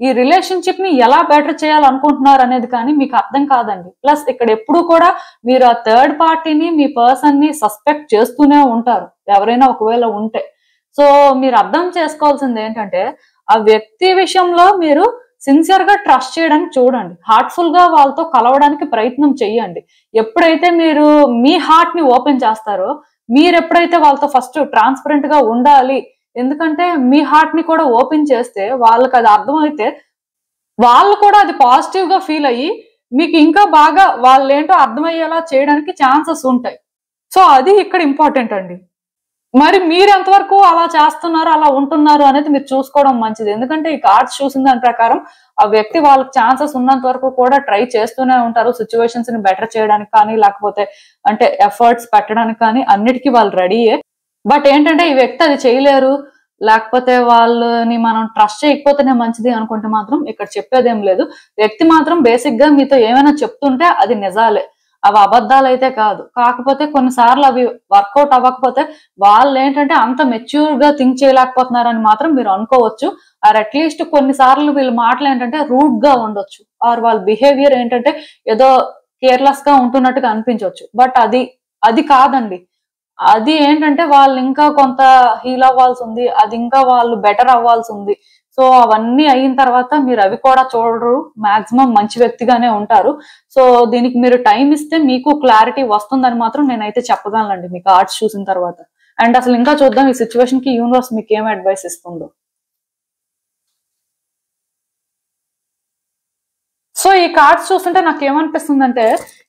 ఈ రిలేషన్షిప్ ని ఎలా బెటర్ చేయాలనుకుంటున్నారు అనేది కానీ మీకు అర్థం కాదండి. ప్లస్ ఇక్కడ ఎప్పుడు కూడా మీరు ఆ థర్డ్ పార్టీని, మీ పర్సన్ ని సస్పెక్ట్ చేస్తూనే ఉంటారు ఎవరైనా ఒకవేళ ఉంటే. సో మీరు అర్థం చేసుకోవాల్సింది ఏంటంటే ఆ వ్యక్తి విషయంలో మీరు సిన్సియర్ గా ట్రస్ట్ చేయడానికి చూడండి, హార్ట్ఫుల్ గా వాళ్ళతో కలవడానికి ప్రయత్నం చెయ్యండి. ఎప్పుడైతే మీరు మీ హార్ట్ ని ఓపెన్ చేస్తారో, మీరు ఎప్పుడైతే వాళ్ళతో ఫస్ట్ ట్రాన్స్పరెంట్ గా ఉండాలి, ఎందుకంటే మీ హార్ట్ ని కూడా ఓపెన్ చేస్తే వాళ్ళకి అది అర్థమైతే వాళ్ళు కూడా అది పాజిటివ్ గా ఫీల్ అయ్యి మీకు ఇంకా బాగా వాళ్ళు ఏంటో అర్థమయ్యేలా చేయడానికి ఛాన్సెస్ ఉంటాయి. సో అది ఇక్కడ ఇంపార్టెంట్ అండి. మరి మీరు ఎంతవరకు అలా చేస్తున్నారు, అలా ఉంటున్నారు అనేది మీరు చూసుకోవడం మంచిది. ఎందుకంటే ఈ కార్డ్స్ చూసిన దాని ప్రకారం ఆ వ్యక్తి వాళ్ళకి ఛాన్సెస్ ఉన్నంత వరకు కూడా ట్రై చేస్తూనే ఉంటారు, సిచ్యువేషన్స్ ని బెటర్ చేయడానికి కానీ, లేకపోతే అంటే ఎఫర్ట్స్ పెట్టడానికి కానీ అన్నిటికీ వాళ్ళు రెడీయే. బట్ ఏంటంటే ఈ వ్యక్తి అది చేయలేరు, లేకపోతే వాళ్ళని మనం ట్రస్ట్ చేయకపోతేనే మంచిది అనుకుంటే మాత్రం ఇక్కడ చెప్పేదేం లేదు. వ్యక్తి మాత్రం బేసిక్ గా మీతో ఏమైనా చెప్తుంటే అది నిజాలే, అవి అబద్ధాలు అయితే కాదు. కాకపోతే కొన్నిసార్లు అవి వర్కౌట్ అవ్వకపోతే వాళ్ళు ఏంటంటే అంత మెచ్యూర్ గా థింక్ చేయలేకపోతున్నారని మాత్రం మీరు అనుకోవచ్చు. ఆర్ అట్లీస్ట్ కొన్నిసార్లు వీళ్ళ మాటలు ఏంటంటే రూడ్ గా ఉండొచ్చు, ఆర్ వాళ్ళ బిహేవియర్ ఏంటంటే ఏదో కేర్లెస్ గా ఉంటున్నట్టుగా అనిపించవచ్చు. బట్ అది కాదండి. అది ఏంటంటే వాళ్ళు ఇంకా కొంత హీల్ అవ్వాల్సి ఉంది, అది ఇంకా వాళ్ళు బెటర్ అవ్వాల్సి ఉంది. సో అవన్నీ అయిన తర్వాత మీరు అవి కూడా చూడరు, మాక్సిమం మంచి వ్యక్తిగానే ఉంటారు. సో దీనికి మీరు టైం ఇస్తే మీకు క్లారిటీ వస్తుందని మాత్రం నేనైతే చెప్పగలనండి మీ కార్డ్స్ చూసిన తర్వాత. అండ్ అసలు ఇంకా చూద్దాం ఈ సిచ్యువేషన్ కి యూనివర్స్ మీకు ఏం అడ్వైస్ ఇస్తుందో. సో ఈ కార్డ్స్ చూస్తుంటే నాకు ఏమనిపిస్తుందంటే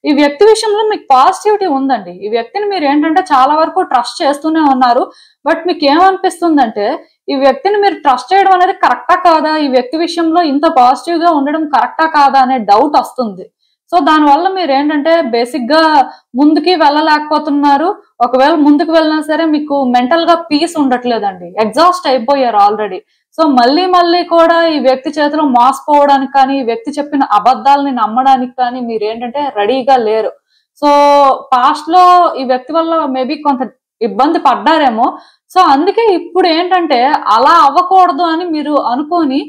ఈ వ్యక్తి విషయంలో మీకు పాజిటివిటీ ఉందండి. ఈ వ్యక్తిని మీరు ఏంటంటే చాలా వరకు ట్రస్ట్ చేస్తూనే ఉన్నారు. బట్ మీకు ఏమనిపిస్తుందంటే ఈ వ్యక్తిని మీరు ట్రస్ట్ చేయడం అనేది కరెక్టా కాదా, ఈ వ్యక్తి విషయంలో ఇంత పాజిటివ్ గా ఉండడం కరెక్టా కాదా అనే డౌట్ వస్తుంది. సో దానివల్ల మీరు ఏంటంటే బేసిక్ గా ముందుకి వెళ్ళలేకపోతున్నారు. ఒకవేళ ముందుకు వెళ్ళినా సరే మీకు మెంటల్ గా పీస్ ఉండట్లేదండి, ఎగ్జాస్ట్ అయిపోయారు ఆల్రెడీ. సో మళ్ళీ మళ్ళీ కూడా ఈ వ్యక్తి చేతిలో మోసపోవడానికి కానీ, ఈ వ్యక్తి చెప్పిన అబద్ధాలని నమ్మడానికి కానీ మీరు ఏంటంటే రెడీగా లేరు. సో పాస్ట్ లో ఈ వ్యక్తి వల్ల మేబీ కొంత ఇబ్బంది పడ్డారేమో. సో అందుకే ఇప్పుడు ఏంటంటే అలా అవ్వకూడదు అని మీరు అనుకొని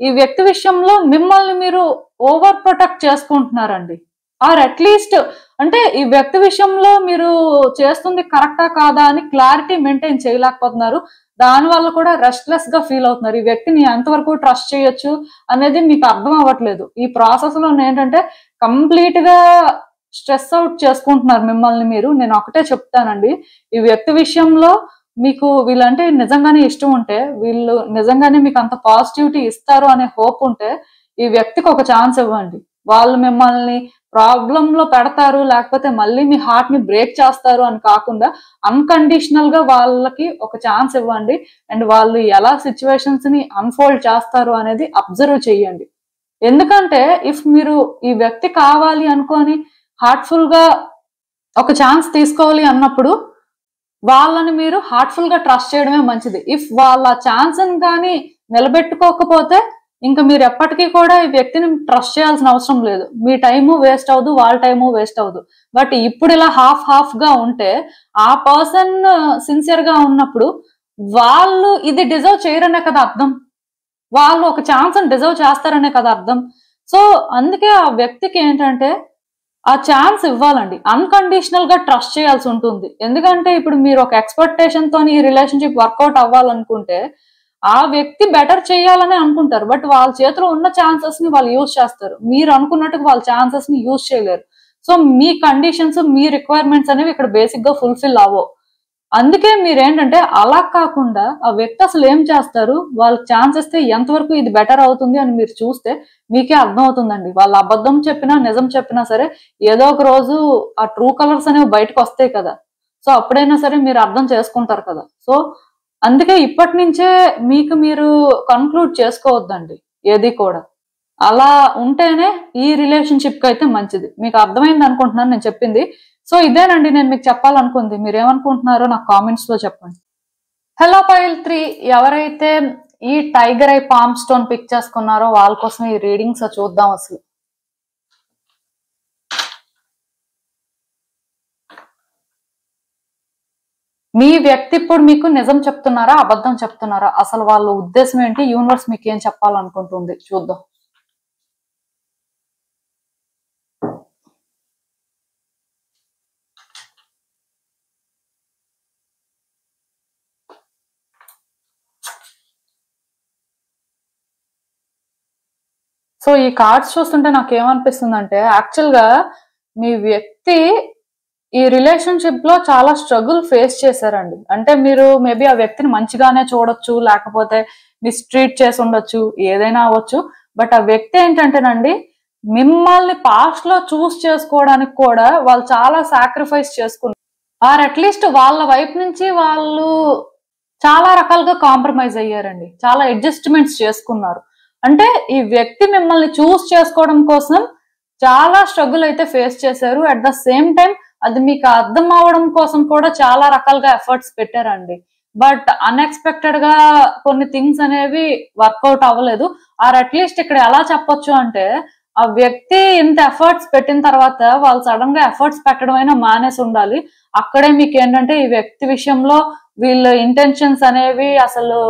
ఈ వ్యక్తి విషయంలో మిమ్మల్ని మీరు ఓవర్ ప్రొటెక్ట్ చేసుకుంటున్నారండి. ఆర్ అట్లీస్ట్ అంటే ఈ వ్యక్తి విషయంలో మీరు చేస్తుంది కరెక్టా కాదా అని క్లారిటీ మెయింటైన్ చేయలేకపోతున్నారు. దానివల్ల కూడా రెస్ట్లెస్ గా ఫీల్ అవుతున్నారు. ఈ వ్యక్తిని ఎంతవరకు ట్రస్ట్ చేయొచ్చు అనేది మీకు అర్థం అవ్వట్లేదు. ఈ ప్రాసెస్ లో ఏంటంటే కంప్లీట్ గా స్ట్రెస్ అవుట్ చేసుకుంటున్నారు మిమ్మల్ని మీరు. నేను ఒకటే చెప్తానండి, ఈ వ్యక్తి విషయంలో మీకు వీళ్ళంటే నిజంగానే ఇష్టం ఉంటే, వీళ్ళు నిజంగానే మీకు అంత పాజిటివిటీ ఇస్తారు అనే హోప్ ఉంటే ఈ వ్యక్తికి ఒక ఛాన్స్ ఇవ్వండి. వాళ్ళు మిమ్మల్ని ప్రాబ్లం లో పెడతారు, లేకపోతే మళ్ళీ మీ హార్ట్ ని బ్రేక్ చేస్తారు అని కాకుండా అన్కండిషనల్ గా వాళ్ళకి ఒక ఛాన్స్ ఇవ్వండి. అండ్ వాళ్ళు ఎలా సిచ్యువేషన్స్ ని అన్ఫోల్డ్ చేస్తారు అనేది అబ్జర్వ్ చేయండి. ఎందుకంటే ఇఫ్ మీరు ఈ వ్యక్తి కావాలి అనుకొని హార్ట్ఫుల్ గా ఒక ఛాన్స్ తీసుకోవాలి అన్నప్పుడు వాళ్ళని మీరు హార్ట్ఫుల్ గా ట్రస్ట్ చేయడమే మంచిది. ఇఫ్ వాళ్ళ ఛాన్స్ కానీ నిలబెట్టుకోకపోతే ఇంకా మీరు ఎప్పటికీ కూడా ఈ వ్యక్తిని ట్రస్ట్ చేయాల్సిన అవసరం లేదు. మీ టైము వేస్ట్ అవ్వదు, వాళ్ళ టైము వేస్ట్ అవ్వదు. బట్ ఇప్పుడు ఇలా హాఫ్ గా ఉంటే ఆ పర్సన్ సిన్సియర్ గా ఉన్నప్పుడు వాళ్ళు ఇది డిజర్వ్ చేయరనే కదా అర్థం, వాళ్ళు ఒక ఛాన్స్ డిజర్వ్ చేస్తారనే కదా అర్థం. సో అందుకే ఆ వ్యక్తికి ఏంటంటే ఆ ఛాన్స్ ఇవ్వాలండి, అన్కండిషనల్ గా ట్రస్ట్ చేయాల్సి ఉంటుంది. ఎందుకంటే ఇప్పుడు మీరు ఒక ఎక్స్పెక్టేషన్ తోని ఈ రిలేషన్షిప్ వర్కౌట్ అవ్వాలనుకుంటే ఆ వ్యక్తి బెటర్ చేయాలని అనుకుంటారు. బట్ వాళ్ళ చేతిలో ఉన్న ఛాన్సెస్ ని వాళ్ళు యూజ్ చేస్తారు, మీరు అనుకున్నట్టుగా వాళ్ళ ఛాన్సెస్ ని యూజ్ చేయలేరు. సో మీ కండిషన్స్, మీ రిక్వైర్మెంట్స్ అనేవి ఇక్కడ బేసిక్ గా ఫుల్ఫిల్ అవ్వవు. అందుకే మీరేంటంటే అలా కాకుండా ఆ వ్యక్తి అసలు ఏం చేస్తారు, వాళ్ళకి ఛాన్స్ ఇస్తే ఎంతవరకు ఇది బెటర్ అవుతుంది అని మీరు చూస్తే మీకే అర్థం అవుతుందండి. వాళ్ళు అబద్ధం చెప్పినా నిజం చెప్పినా సరే ఏదో ఒక రోజు ఆ ట్రూ కలర్స్ అనేవి బయటకు వస్తాయి కదా. సో అప్పుడైనా సరే మీరు అర్థం చేసుకుంటారు కదా. సో అందుకే ఇప్పటి నుంచే మీకు మీరు కన్క్లూడ్ చేసుకోవద్దండి ఏది కూడా. అలా ఉంటేనే ఈ రిలేషన్షిప్ కి అయితే మంచిది. మీకు అర్థమైంది అనుకుంటున్నాను నేను చెప్పింది. సో ఇదేనండి నేను మీకు చెప్పాలనుకుంది. మీరు ఏమనుకుంటున్నారో నాకు కామెంట్స్ లో చెప్పండి. హలో పైల్ 3, ఎవరైతే ఈ tiger eye palm stone pick చేసుకున్నారో వాళ్ళ కోసం ఈ రీడింగ్స్ చూద్దాం. అసలు మీ వ్యక్తి ఇప్పుడు మీకు నిజం చెప్తున్నారా, అబద్ధం చెప్తున్నారా, అసలు వాళ్ళ ఉద్దేశం ఏంటి, యూనివర్స్ మీకు ఏం చెప్పాలనుకుంటుంది చూద్దాం. సో ఈ కార్డ్స్ చూస్తుంటే నాకు ఏమనిపిస్తుందంటే, యాక్చువల్ గా మీ వ్యక్తి ఈ రిలేషన్షిప్ లో చాలా స్ట్రగుల్ ఫేస్ చేశారండి. అంటే మీరు మేబీ ఆ వ్యక్తిని మంచిగానే చూడొచ్చు, లేకపోతే మిస్ట్రీట్ చేసి ఉండొచ్చు, ఏదైనా అవ్వచ్చు. బట్ ఆ వ్యక్తి ఏంటంటేనండి, మిమ్మల్ని పాస్ట్ లో చూస్ చేసుకోవడానికి కూడా వాళ్ళు చాలా సాక్రిఫైస్ చేసుకున్నారు. ఆర్ అట్లీస్ట్ వాళ్ళ వైపు నుంచి వాళ్ళు చాలా రకాలుగా కాంప్రమైజ్ అయ్యారండి, చాలా అడ్జస్ట్మెంట్స్ చేసుకున్నారు. అంటే ఈ వ్యక్తి మిమ్మల్ని చూస్ చేసుకోవడం కోసం చాలా స్ట్రగుల్ అయితే ఫేస్ చేశారు. అట్ ద సేమ్ టైం అది మీకు అర్థం అవడం కోసం కూడా చాలా రకాలుగా ఎఫర్ట్స్ పెట్టారండి. బట్ అన్ఎక్స్పెక్టెడ్ గా కొన్ని థింగ్స్ అనేవి వర్కౌట్ అవ్వలేదు. ఆర్ అట్లీస్ట్ ఇక్కడ ఎలా చెప్పొచ్చు అంటే, ఆ వ్యక్తి ఇంత ఎఫర్ట్స్ పెట్టిన తర్వాత వాళ్ళు సడన్ గా ఎఫర్ట్స్ పెట్టడం అయినా మానేసి ఉండాలి. అక్కడే మీకు ఏంటంటే ఈ వ్యక్తి విషయంలో వీళ్ళ ఇంటెన్షన్స్ అనేవి అసలు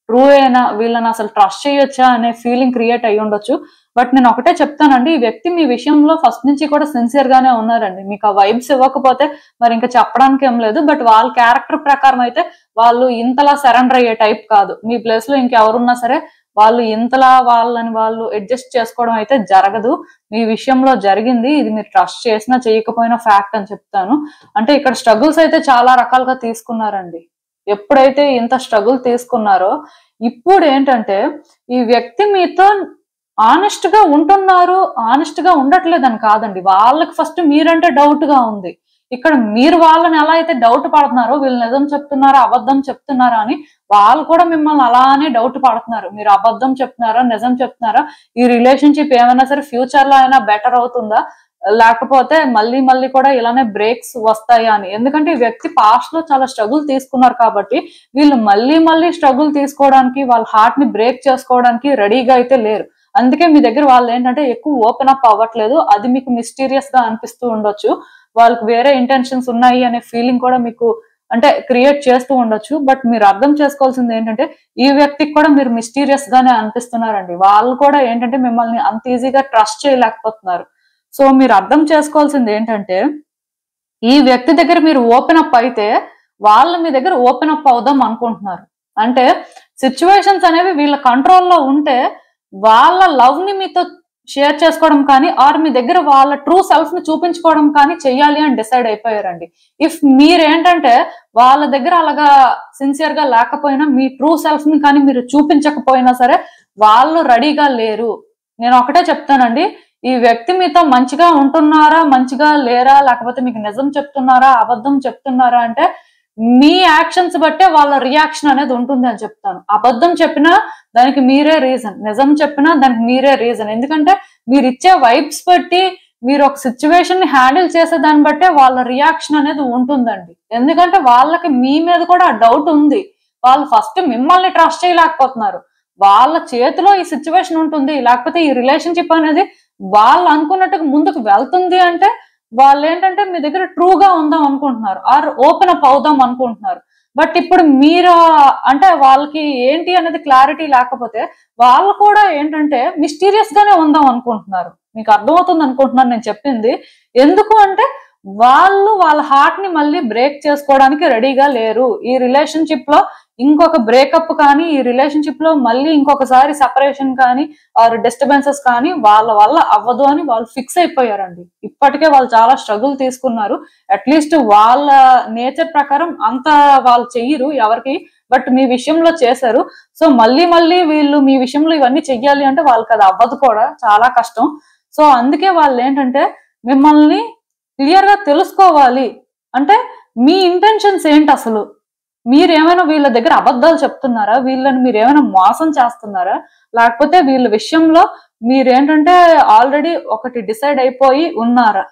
ట్రూ అయినా, వీళ్ళని అసలు ట్రస్ట్ చేయొచ్చా అనే ఫీలింగ్ క్రియేట్ అయ్యి ఉండొచ్చు. బట్ నేను ఒకటే చెప్తానండి, ఈ వ్యక్తి మీ విషయంలో ఫస్ట్ నుంచి కూడా సిన్సియర్ గానే ఉన్నారండి. మీకు ఆ వైబ్స్ ఇవ్వకపోతే మరి ఇంకా చెప్పడానికి ఏం లేదు. బట్ వాళ్ళ క్యారెక్టర్ ప్రకారం అయితే వాళ్ళు ఇంతలా సరెండర్ అయ్యే టైప్ కాదు. మీ ప్లేస్ లో ఇంకెవరున్నా సరే వాళ్ళు ఇంతలా వాళ్ళని వాళ్ళు అడ్జస్ట్ చేసుకోవడం అయితే జరగదు. మీ విషయంలో జరిగింది, ఇది మీరు ట్రస్ట్ చేసినా చేయకపోయినా ఫ్యాక్ట్ అని చెప్తాను. అంటే ఇక్కడ స్ట్రగుల్స్ అయితే చాలా రకాలుగా తీసుకున్నారండి. ఎప్పుడైతే ఇంత స్ట్రగుల్ తీసుకున్నారో ఇప్పుడు ఏంటంటే ఈ వ్యక్తి మీతో ఆనెస్ట్ గా ఉంటున్నారు, ఆనెస్ట్ గా ఉండట్లేదని కాదండి, వాళ్ళకి ఫస్ట్ మీరంటే డౌట్ గా ఉంది. ఇక్కడ మీరు వాళ్ళని ఎలా అయితే డౌట్ పడుతున్నారో, వీళ్ళు నిజం చెప్తున్నారా అబద్ధం చెప్తున్నారా అని వాళ్ళు కూడా మిమ్మల్ని అలానే డౌట్ పడుతున్నారు. మీరు అబద్ధం చెప్తున్నారా నిజం చెప్తున్నారా, ఈ రిలేషన్షిప్ ఏమైనా సరే ఫ్యూచర్ లో అయినా బెటర్ అవుతుందా, లేకపోతే మళ్ళీ మళ్ళీ కూడా ఇలానే బ్రేక్స్ వస్తాయా అని. ఎందుకంటే ఈ వ్యక్తి పాస్ట్ లో చాలా స్ట్రగుల్ తీసుకున్నారు కాబట్టి వీళ్ళు మళ్ళీ మళ్ళీ స్ట్రగుల్ తీసుకోవడానికి, వాళ్ళ హార్ట్ ని బ్రేక్ చేసుకోవడానికి రెడీగా అయితే లేరు. అందుకే మీ దగ్గర వాళ్ళు ఏంటంటే ఎక్కువ ఓపెన్ అప్ అవ్వట్లేదు. అది మీకు మిస్టీరియస్ గా అనిపిస్తూ ఉండొచ్చు. వాళ్ళకి వేరే ఇంటెన్షన్స్ ఉన్నాయి అనే ఫీలింగ్ కూడా మీకు అంటే క్రియేట్ చేస్తూ ఉండొచ్చు. బట్ మీరు అర్థం చేసుకోవాల్సింది ఏంటంటే, ఈ వ్యక్తికి కూడా మీరు మిస్టీరియస్ గానే అనిపిస్తున్నారండి. వాళ్ళు కూడా ఏంటంటే మిమ్మల్ని అంత ఈజీగా ట్రస్ట్ చేయలేకపోతున్నారు. సో మీరు అర్థం చేసుకోవాల్సింది ఏంటంటే, ఈ వ్యక్తి దగ్గర మీరు ఓపెన్ అప్ అయితే వాళ్ళు మీ దగ్గర ఓపెన్ అప్ అవుదాం అనుకుంటున్నారు. అంటే సిచ్యువేషన్స్ అనేవి వీళ్ళ కంట్రోల్లో ఉంటే వాళ్ళ లవ్ ని మీతో షేర్ చేసుకోవడం కానీ, ఆర్ మీ దగ్గర వాళ్ళ ట్రూ సెల్ఫ్ ని చూపించుకోవడం కానీ చెయ్యాలి అని డిసైడ్ అయిపోయారండి. ఇఫ్ మీరేంటంటే వాళ్ళ దగ్గర అలాగా సిన్సియర్ గా లేకపోయినా, మీ ట్రూ సెల్ఫ్ ని కానీ మీరు చూపించకపోయినా సరే వాళ్ళు రెడీగా లేరు. నేను ఒకటే చెప్తానండి, ఈ వ్యక్తి మీతో మంచిగా ఉంటున్నారా, మంచిగా లేరా, లేకపోతే మీకు నిజం చెప్తున్నారా అబద్ధం చెప్తున్నారా అంటే మీ యాక్షన్స్ బట్టే వాళ్ళ రియాక్షన్ అనేది ఉంటుంది అని చెప్తాను. అబద్ధం చెప్పినా దానికి మీరే రీజన్, నిజం చెప్పినా దానికి మీరే రీజన్. ఎందుకంటే మీరు ఇచ్చే వైబ్స్ బట్టి, మీరు ఒక సిచ్యువేషన్ ని హ్యాండిల్ చేసే దాన్ని బట్టే వాళ్ళ రియాక్షన్ అనేది ఉంటుందండి. ఎందుకంటే వాళ్ళకి మీ మీద కూడా డౌట్ ఉంది. వాళ్ళు ఫస్ట్ మిమ్మల్ని ట్రస్ట్ చేయలేకపోతున్నారు. వాళ్ళ చేతిలో ఈ సిచ్యువేషన్ ఉంటుంది, లేకపోతే ఈ రిలేషన్షిప్ అనేది వాళ్ళు అనుకున్నట్టుగా ముందుకు వెళ్తుంది అంటే వాళ్ళు ఏంటంటే మీ దగ్గర ట్రూగా ఉందాం అనుకుంటున్నారు, ఆర్ ఓపెన్ అప్ అవుదాం అనుకుంటున్నారు. బట్ ఇప్పుడు మీరు అంటే వాళ్ళకి ఏంటి అనేది క్లారిటీ లేకపోతే వాళ్ళు కూడా ఏంటంటే మిస్టీరియస్ గానే ఉందాం అనుకుంటున్నారు. మీకు అర్థమవుతుంది అనుకుంటున్నాను నేను చెప్పింది. ఎందుకు అంటే వాళ్ళు వాళ్ళ హార్ట్ ని మళ్ళీ బ్రేక్ చేసుకోవడానికి రెడీగా లేరు. ఈ రిలేషన్షిప్ లో ఇంకొక బ్రేకప్ కానీ, ఈ రిలేషన్షిప్ లో మళ్ళీ ఇంకొకసారి సెపరేషన్ కానీ ఆర్ డిస్టర్బెన్సెస్ కానీ వాళ్ళ వల్ల అవ్వదు అని వాళ్ళు ఫిక్స్ అయిపోయారండి. ఇప్పటికే వాళ్ళు చాలా స్ట్రగుల్ తీసుకున్నారు. అట్లీస్ట్ వాళ్ళ నేచర్ ప్రకారం అంత వాళ్ళు చెయ్యరు ఎవరికి, బట్ మీ విషయంలో చేశారు. సో మళ్ళీ మళ్ళీ వీళ్ళు మీ విషయంలో ఇవన్నీ చెయ్యాలి అంటే వాళ్ళకి అది అవ్వదు కూడా, చాలా కష్టం. సో అందుకే వాళ్ళు ఏంటంటే మిమ్మల్ని క్లియర్ గా తెలుసుకోవాలి. అంటే మీ ఇంటెన్షన్స్ ఏంటి, అసలు మీరేమైనా వీళ్ళ దగ్గర అబద్ధాలు చెప్తున్నారా, వీళ్ళని మీరు ఏమైనా మోసం చేస్తున్నారా, లేకపోతే వీళ్ళ విషయంలో మీరేంటంటే ఆల్రెడీ ఒకటి డిసైడ్ అయిపోయి ఉన్నారా,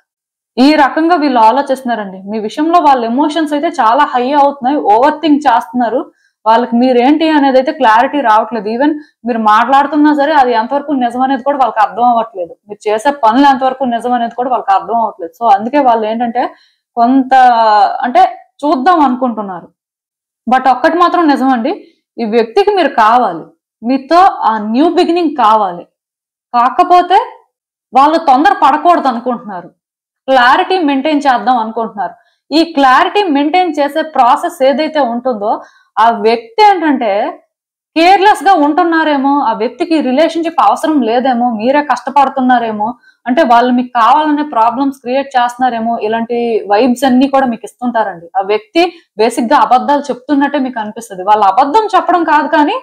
ఈ రకంగా వీళ్ళు ఆలోచిస్తున్నారండి. మీ విషయంలో వాళ్ళ ఎమోషన్స్ అయితే చాలా హై అవుతున్నాయి, ఓవర్ థింక్ చేస్తున్నారు. వాళ్ళకి మీరేంటి అనేది అయితే క్లారిటీ రావట్లేదు. ఈవెన్ మీరు మాట్లాడుతున్నా సరే అది ఎంతవరకు నిజం అనేది కూడా వాళ్ళకి అర్థం అవ్వట్లేదు. మీరు చేసే పనులు ఎంతవరకు నిజం అనేది కూడా వాళ్ళకి అర్థం అవ్వట్లేదు. సో అందుకే వాళ్ళు ఏంటంటే కొంత అంటే చూద్దాం అనుకుంటున్నారు. బట్ ఒక్కటి మాత్రం నిజమండి, ఈ వ్యక్తికి మీరు కావాలి, మీతో ఆ న్యూ బిగినింగ్ కావాలి. కాకపోతే వాళ్ళు తొందర పడకూడదు అనుకుంటున్నారు, క్లారిటీ మెయింటైన్ చేద్దాం అనుకుంటున్నారు. ఈ క్లారిటీ మెయింటైన్ చేసే ప్రాసెస్ ఏదైతే ఉంటుందో ఆ వ్యక్తి ఏంటంటే కేర్లెస్ గా ఉంటున్నారేమో, ఆ వ్యక్తికి రిలేషన్షిప్ అవసరం లేదేమో, మీరే కష్టపడుతున్నారేమో, అంటే వాళ్ళు మీకు కావాలనే ప్రాబ్లమ్స్ క్రియేట్ చేస్తున్నారేమో, ఇలాంటి వైబ్స్ అన్ని కూడా మీకు ఇస్తుంటారండి. ఆ వ్యక్తి బేసిక్ గా అబద్ధాలు చెప్తున్నట్టే మీకు అనిపిస్తుంది. వాళ్ళు అబద్ధం చెప్పడం కాదు, కానీ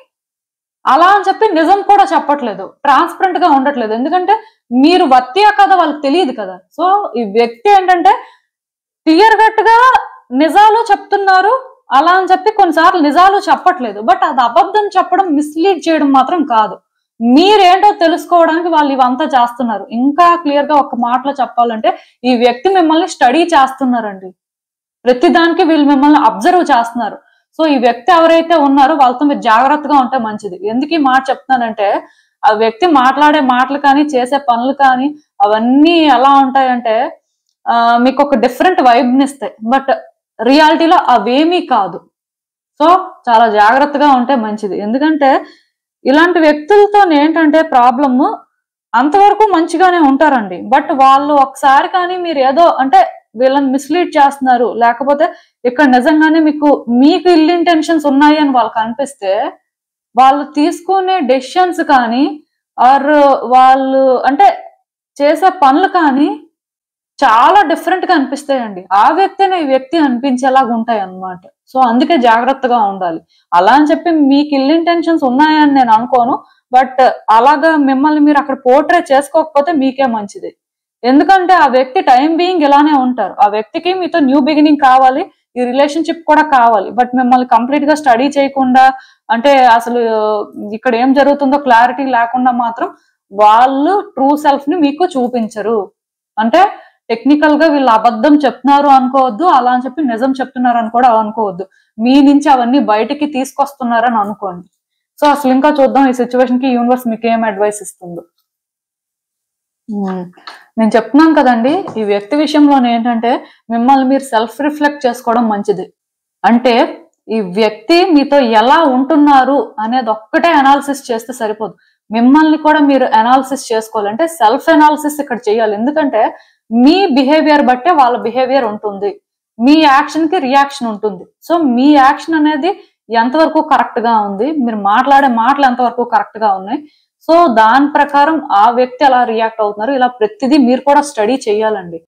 అలా అని చెప్పి నిజం కూడా చెప్పట్లేదు, ట్రాన్స్పరెంట్ గా ఉండట్లేదు. ఎందుకంటే మీరు వర్తియా కదా వాళ్ళకి తెలియదు కదా. సో ఈ వ్యక్తి ఏంటంటే క్లియర్ కట్ గా నిజాలు చెప్తున్నారు, అలా అని చెప్పి కొన్నిసార్లు నిజాలు చెప్పట్లేదు. బట్ అది అబద్ధం చెప్పడం, మిస్లీడ్ చేయడం మాత్రం కాదు. మీరేంటో తెలుసుకోవడానికి వాళ్ళు ఇవంతా చేస్తున్నారు. ఇంకా క్లియర్ గా ఒక మాటలో చెప్పాలంటే ఈ వ్యక్తి మిమ్మల్ని స్టడీ చేస్తున్నారండి. ప్రతిదానికి వీళ్ళు మిమ్మల్ని అబ్జర్వ్ చేస్తున్నారు. సో ఈ వ్యక్తి ఎవరైతే ఉన్నారో వాళ్ళతో మీరు జాగ్రత్తగా ఉంటే మంచిది. ఎందుకు ఈ మాట చెప్తున్నానంటే ఆ వ్యక్తి మాట్లాడే మాటలు కానీ చేసే పనులు కానీ అవన్నీ ఎలా ఉంటాయంటే మీకు ఒక డిఫరెంట్ వైబ్ని ఇస్తాయి. బట్ రియాలిటీలో అవేమీ కాదు. సో చాలా జాగ్రత్తగా ఉంటే మంచిది. ఎందుకంటే ఇలాంటి వ్యక్తులతో ఏంటంటే ప్రాబ్లమ్, అంతవరకు మంచిగానే ఉంటారండి. బట్ వాళ్ళు ఒకసారి కానీ మీరు ఏదో అంటే వీళ్ళని మిస్లీడ్ చేస్తున్నారు, లేకపోతే ఇక్కడ నిజంగానే మీకు ఇల్ ఇంటెన్షన్స్ ఉన్నాయి అని వాళ్ళకి అనిపిస్తే వాళ్ళు తీసుకునే డెసిషన్స్ కానీ ఆర్ వాళ్ళు అంటే చేసే పనులు కానీ చాలా డిఫరెంట్ గా అనిపిస్తాయండి. ఆ వ్యక్తిని ఈ వ్యక్తి అనిపించేలాగా ఉంటాయి అన్నమాట. సో అందుకే జాగ్రత్తగా ఉండాలి. అలా అని చెప్పి మీకు ఇల్ ఇంటెన్షన్స్ ఉన్నాయని నేను అనుకోను. బట్ అలాగా మిమ్మల్ని మీరు అక్కడ పోర్ట్రే చేసుకోకపోతే మీకే మంచిది. ఎందుకంటే ఆ వ్యక్తి టైం బీయింగ్ ఇలానే ఉంటారు. ఆ వ్యక్తికి మీతో న్యూ బిగినింగ్ కావాలి, ఈ రిలేషన్షిప్ కూడా కావాలి. బట్ మిమ్మల్ని కంప్లీట్ గా స్టడీ చేయకుండా, అంటే అసలు ఇక్కడ ఏం జరుగుతుందో క్లారిటీ లేకుండా మాత్రం వాళ్ళు ట్రూ సెల్ఫ్ ని మీకు చూపించరు. అంటే టెక్నికల్ గా వీళ్ళు అబద్ధం చెప్తున్నారు అనుకోవద్దు, అలా అని చెప్పి నిజం చెప్తున్నారు అని కూడా అనుకోవద్దు. మీ నుంచి అవన్నీ బయటికి తీసుకొస్తున్నారని అనుకోండి. సో అసలు ఇంకా చూద్దాం ఈ సిచ్యువేషన్ కి యూనివర్స్ మీకు ఏం అడ్వైస్ ఇస్తుందో. నేను చెప్తున్నాను కదండి, ఈ వ్యక్తి విషయంలో ఏంటంటే మిమ్మల్ని మీరు సెల్ఫ్ రిఫ్లెక్ట్ చేసుకోవడం మంచిది. అంటే ఈ వ్యక్తి మీతో ఎలా ఉంటున్నారు అనేది ఒక్కటే అనాలిసిస్ చేస్తే సరిపోదు, మిమ్మల్ని కూడా మీరు అనాలిసిస్ చేసుకోవాలి. అంటే సెల్ఫ్ అనాలిసిస్ ఇక్కడ చేయాలి. ఎందుకంటే మీ బిహేవియర్ బట్టే వాళ్ళ బిహేవియర్ ఉంటుంది, మీ యాక్షన్ కి రియాక్షన్ ఉంటుంది. సో మీ యాక్షన్ అనేది ఎంతవరకు కరెక్ట్ గా ఉంది, మీరు మాట్లాడే మాటలు ఎంతవరకు కరెక్ట్ గా ఉన్నాయి, సో దాని ప్రకారం ఆ వ్యక్తి ఎలా రియాక్ట్ అవుతున్నారు, ఇలా ప్రతిదీ మీరు కూడా స్టడీ చేయాలండి.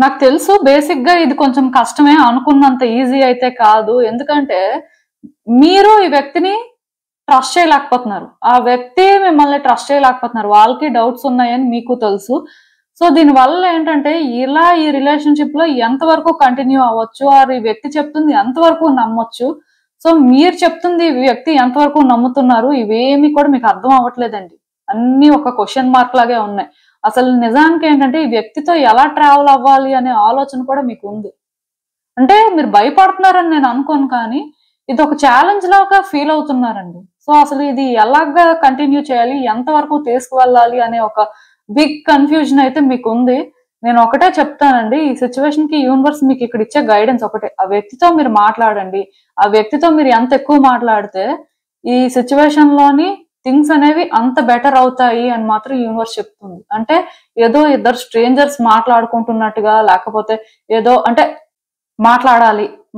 నాకు తెలుసు బేసిక్ గా ఇది కొంచెం కష్టమే, అనుకున్నంత ఈజీ అయితే కాదు. ఎందుకంటే మీరు ఈ వ్యక్తిని ట్రస్ట్ చేయలేకపోతున్నారు, ఆ వ్యక్తి మిమ్మల్ని ట్రస్ట్ చేయలేకపోతున్నారు, వాళ్ళకి డౌట్స్ ఉన్నాయని మీకు తెలుసు. సో దీని వల్ల ఏంటంటే ఇలా ఈ రిలేషన్షిప్ లో ఎంతవరకు కంటిన్యూ అవ్వచ్చు, ఆర్ ఈ వ్యక్తి చెప్తుంది ఎంతవరకు నమ్మొచ్చు, సో మీరు చెప్తుంది ఈ వ్యక్తి ఎంతవరకు నమ్ముతున్నారు, ఇవేమి కూడా మీకు అర్థం అవ్వట్లేదండి. అన్ని ఒక క్వశ్చన్ మార్క్ లాగే ఉన్నాయి. అసలు నిజానికి ఏంటంటే ఈ వ్యక్తితో ఎలా ట్రావెల్ అవ్వాలి అనే ఆలోచన కూడా మీకు ఉంది. అంటే మీరు భయపడుతున్నారని నేను అనుకోను, కానీ ఇది ఒక ఛాలెంజ్ లాగా ఫీల్ అవుతున్నారండి. సో అసలు ఇది ఎలాగా కంటిన్యూ చేయాలి, ఎంతవరకు తీసుకువెళ్ళాలి అనే ఒక బిగ్ కన్ఫ్యూజన్ అయితే మీకు ఉంది. నేను ఒకటే చెప్తానండి, ఈ సిచ్యువేషన్ కి యూనివర్స్ మీకు ఇక్కడ ఇచ్చే గైడెన్స్ ఒకటే, ఆ వ్యక్తితో మీరు మాట్లాడండి. ఆ వ్యక్తితో మీరు ఎంత ఎక్కువ మాట్లాడితే ఈ సిచ్యువేషన్ లోని థింగ్స్ అనేవి అంత బెటర్ అవుతాయి అని మాత్రం యూనివర్స్ చెప్తుంది. అంటే ఏదో ఇద్దరు స్ట్రేంజర్స్ మాట్లాడుకుంటున్నట్టుగా, లేకపోతే ఏదో అంటే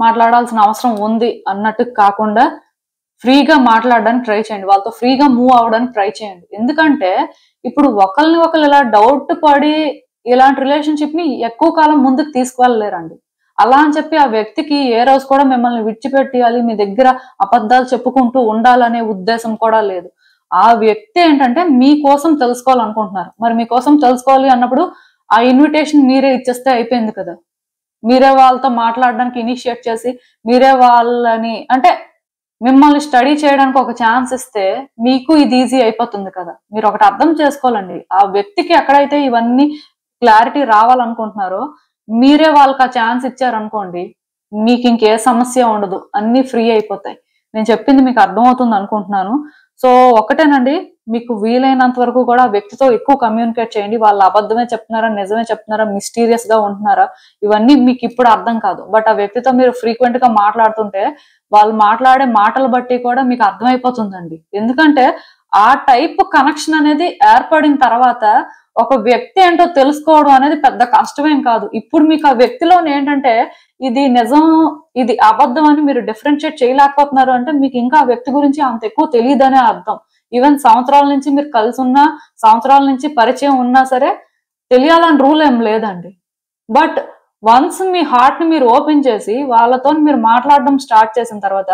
మాట్లాడాల్సిన అవసరం ఉంది అన్నట్టు కాకుండా ఫ్రీగా మాట్లాడడానికి ట్రై చేయండి, వాళ్ళతో ఫ్రీగా మూవ్ అవ్వడానికి ట్రై చేయండి. ఎందుకంటే ఇప్పుడు ఒకరిని ఒకరు ఇలా డౌట్ పడి ఇలాంటి రిలేషన్షిప్ ని ఎక్కువ కాలం ముందుకు తీసుకువెళ్ళలేరండి. అలా అని చెప్పి ఆ వ్యక్తికి ఏ రోజు కూడా మిమ్మల్ని విడిచిపెట్టియాలి, మీ దగ్గర అబద్ధాలు చెప్పుకుంటూ ఉండాలనే ఉద్దేశం కూడా లేదు. ఆ వ్యక్తి ఏంటంటే మీకోసం తెలుసుకోవాలనుకుంటున్నారు. మరి మీకోసం తెలుసుకోవాలి అన్నప్పుడు ఆ ఇన్విటేషన్ మీరే ఇచ్చేస్తే అయిపోయింది కదా. మీరే వాళ్ళతో మాట్లాడడానికి ఇనిషియేట్ చేసి మీరే వాళ్ళని అంటే మిమ్మల్ని స్టడీ చేయడానికి ఒక ఛాన్స్ ఇస్తే మీకు ఇది ఈజీ అయిపోతుంది కదా. మీరు ఒకటి అర్థం చేసుకోవాలండి, ఆ వ్యక్తికి ఎక్కడైతే ఇవన్నీ క్లారిటీ రావాలనుకుంటున్నారో మీరే వాళ్ళకి ఆ ఛాన్స్ ఇచ్చారనుకోండి, మీకు ఇంకే సమస్య ఉండదు, అన్ని ఫ్రీ అయిపోతాయి. నేను చెప్పింది మీకు అర్థమవుతుంది అనుకుంటున్నాను. సో ఒకటేనండి, మీకు వీలైనంత వరకు కూడా ఆ వ్యక్తితో ఎక్కువ కమ్యూనికేట్ చేయండి. వాళ్ళు అబద్ధమే చెప్తున్నారా, నిజమే చెప్తున్నారా, మిస్టీరియస్ గా ఉంటున్నారా, ఇవన్నీ మీకు ఇప్పుడు అర్థం కాదు. బట్ ఆ వ్యక్తితో మీరు ఫ్రీక్వెంట్ గా మాట్లాడుతుంటే వాళ్ళు మాట్లాడే మాటలు బట్టి కూడా మీకు అర్థమైపోతుందండి. ఎందుకంటే ఆ టైప్ కనెక్షన్ అనేది ఏర్పడిన తర్వాత ఒక వ్యక్తి ఏంటో తెలుసుకోవడం అనేది పెద్ద కష్టమేం కాదు. ఇప్పుడు మీకు ఆ వ్యక్తిలో ఏంటంటే ఇది నిజం, ఇది అబద్ధం అని మీరు డిఫరెన్షియేట్ చేయలేకపోతున్నారు అంటే మీకు ఇంకా ఆ వ్యక్తి గురించి అంత ఎక్కువ తెలియదనే అర్థం. ఈవెన్ సంవత్సరాల నుంచి మీరు కలిసి ఉన్నా, సంవత్సరాల నుంచి పరిచయం ఉన్నా సరే తెలియాలని రూల్ ఏం లేదండి. బట్ వన్స్ మీ హార్ట్ ని మీరు ఓపెన్ చేసి వాళ్ళతో మీరు మాట్లాడడం స్టార్ట్ చేసిన తర్వాత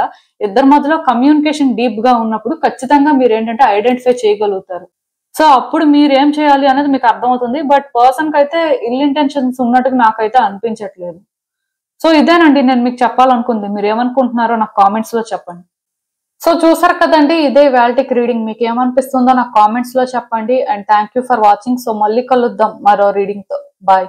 ఇద్దరి మధ్యలో కమ్యూనికేషన్ డీప్ గా ఉన్నప్పుడు ఖచ్చితంగా మీరు ఏంటంటే ఐడెంటిఫై చేయగలుగుతారు. సో అప్పుడు మీరు ఏం చేయాలి అనేది మీకు అర్థమవుతుంది. బట్ పర్సన్ కి అయితే ఇల్ ఇంటెన్షన్స్ ఉన్నట్టుగా నాకైతే అనిపించట్లేదు. సో ఇదేనండి నేను మీకు చెప్పాలనుకుంది. మీరు ఏమనుకుంటున్నారో నాకు కామెంట్స్ లో చెప్పండి. సో చూసారు కదండి, ఇదే ఇవాల్టికి రీడింగ్. మీకు ఏమనిపిస్తుందో నాకు కామెంట్స్ లో చెప్పండి. And thank you for watching. So మళ్ళీ కలుద్దాం మరో రీడింగ్ తో. బాయ్.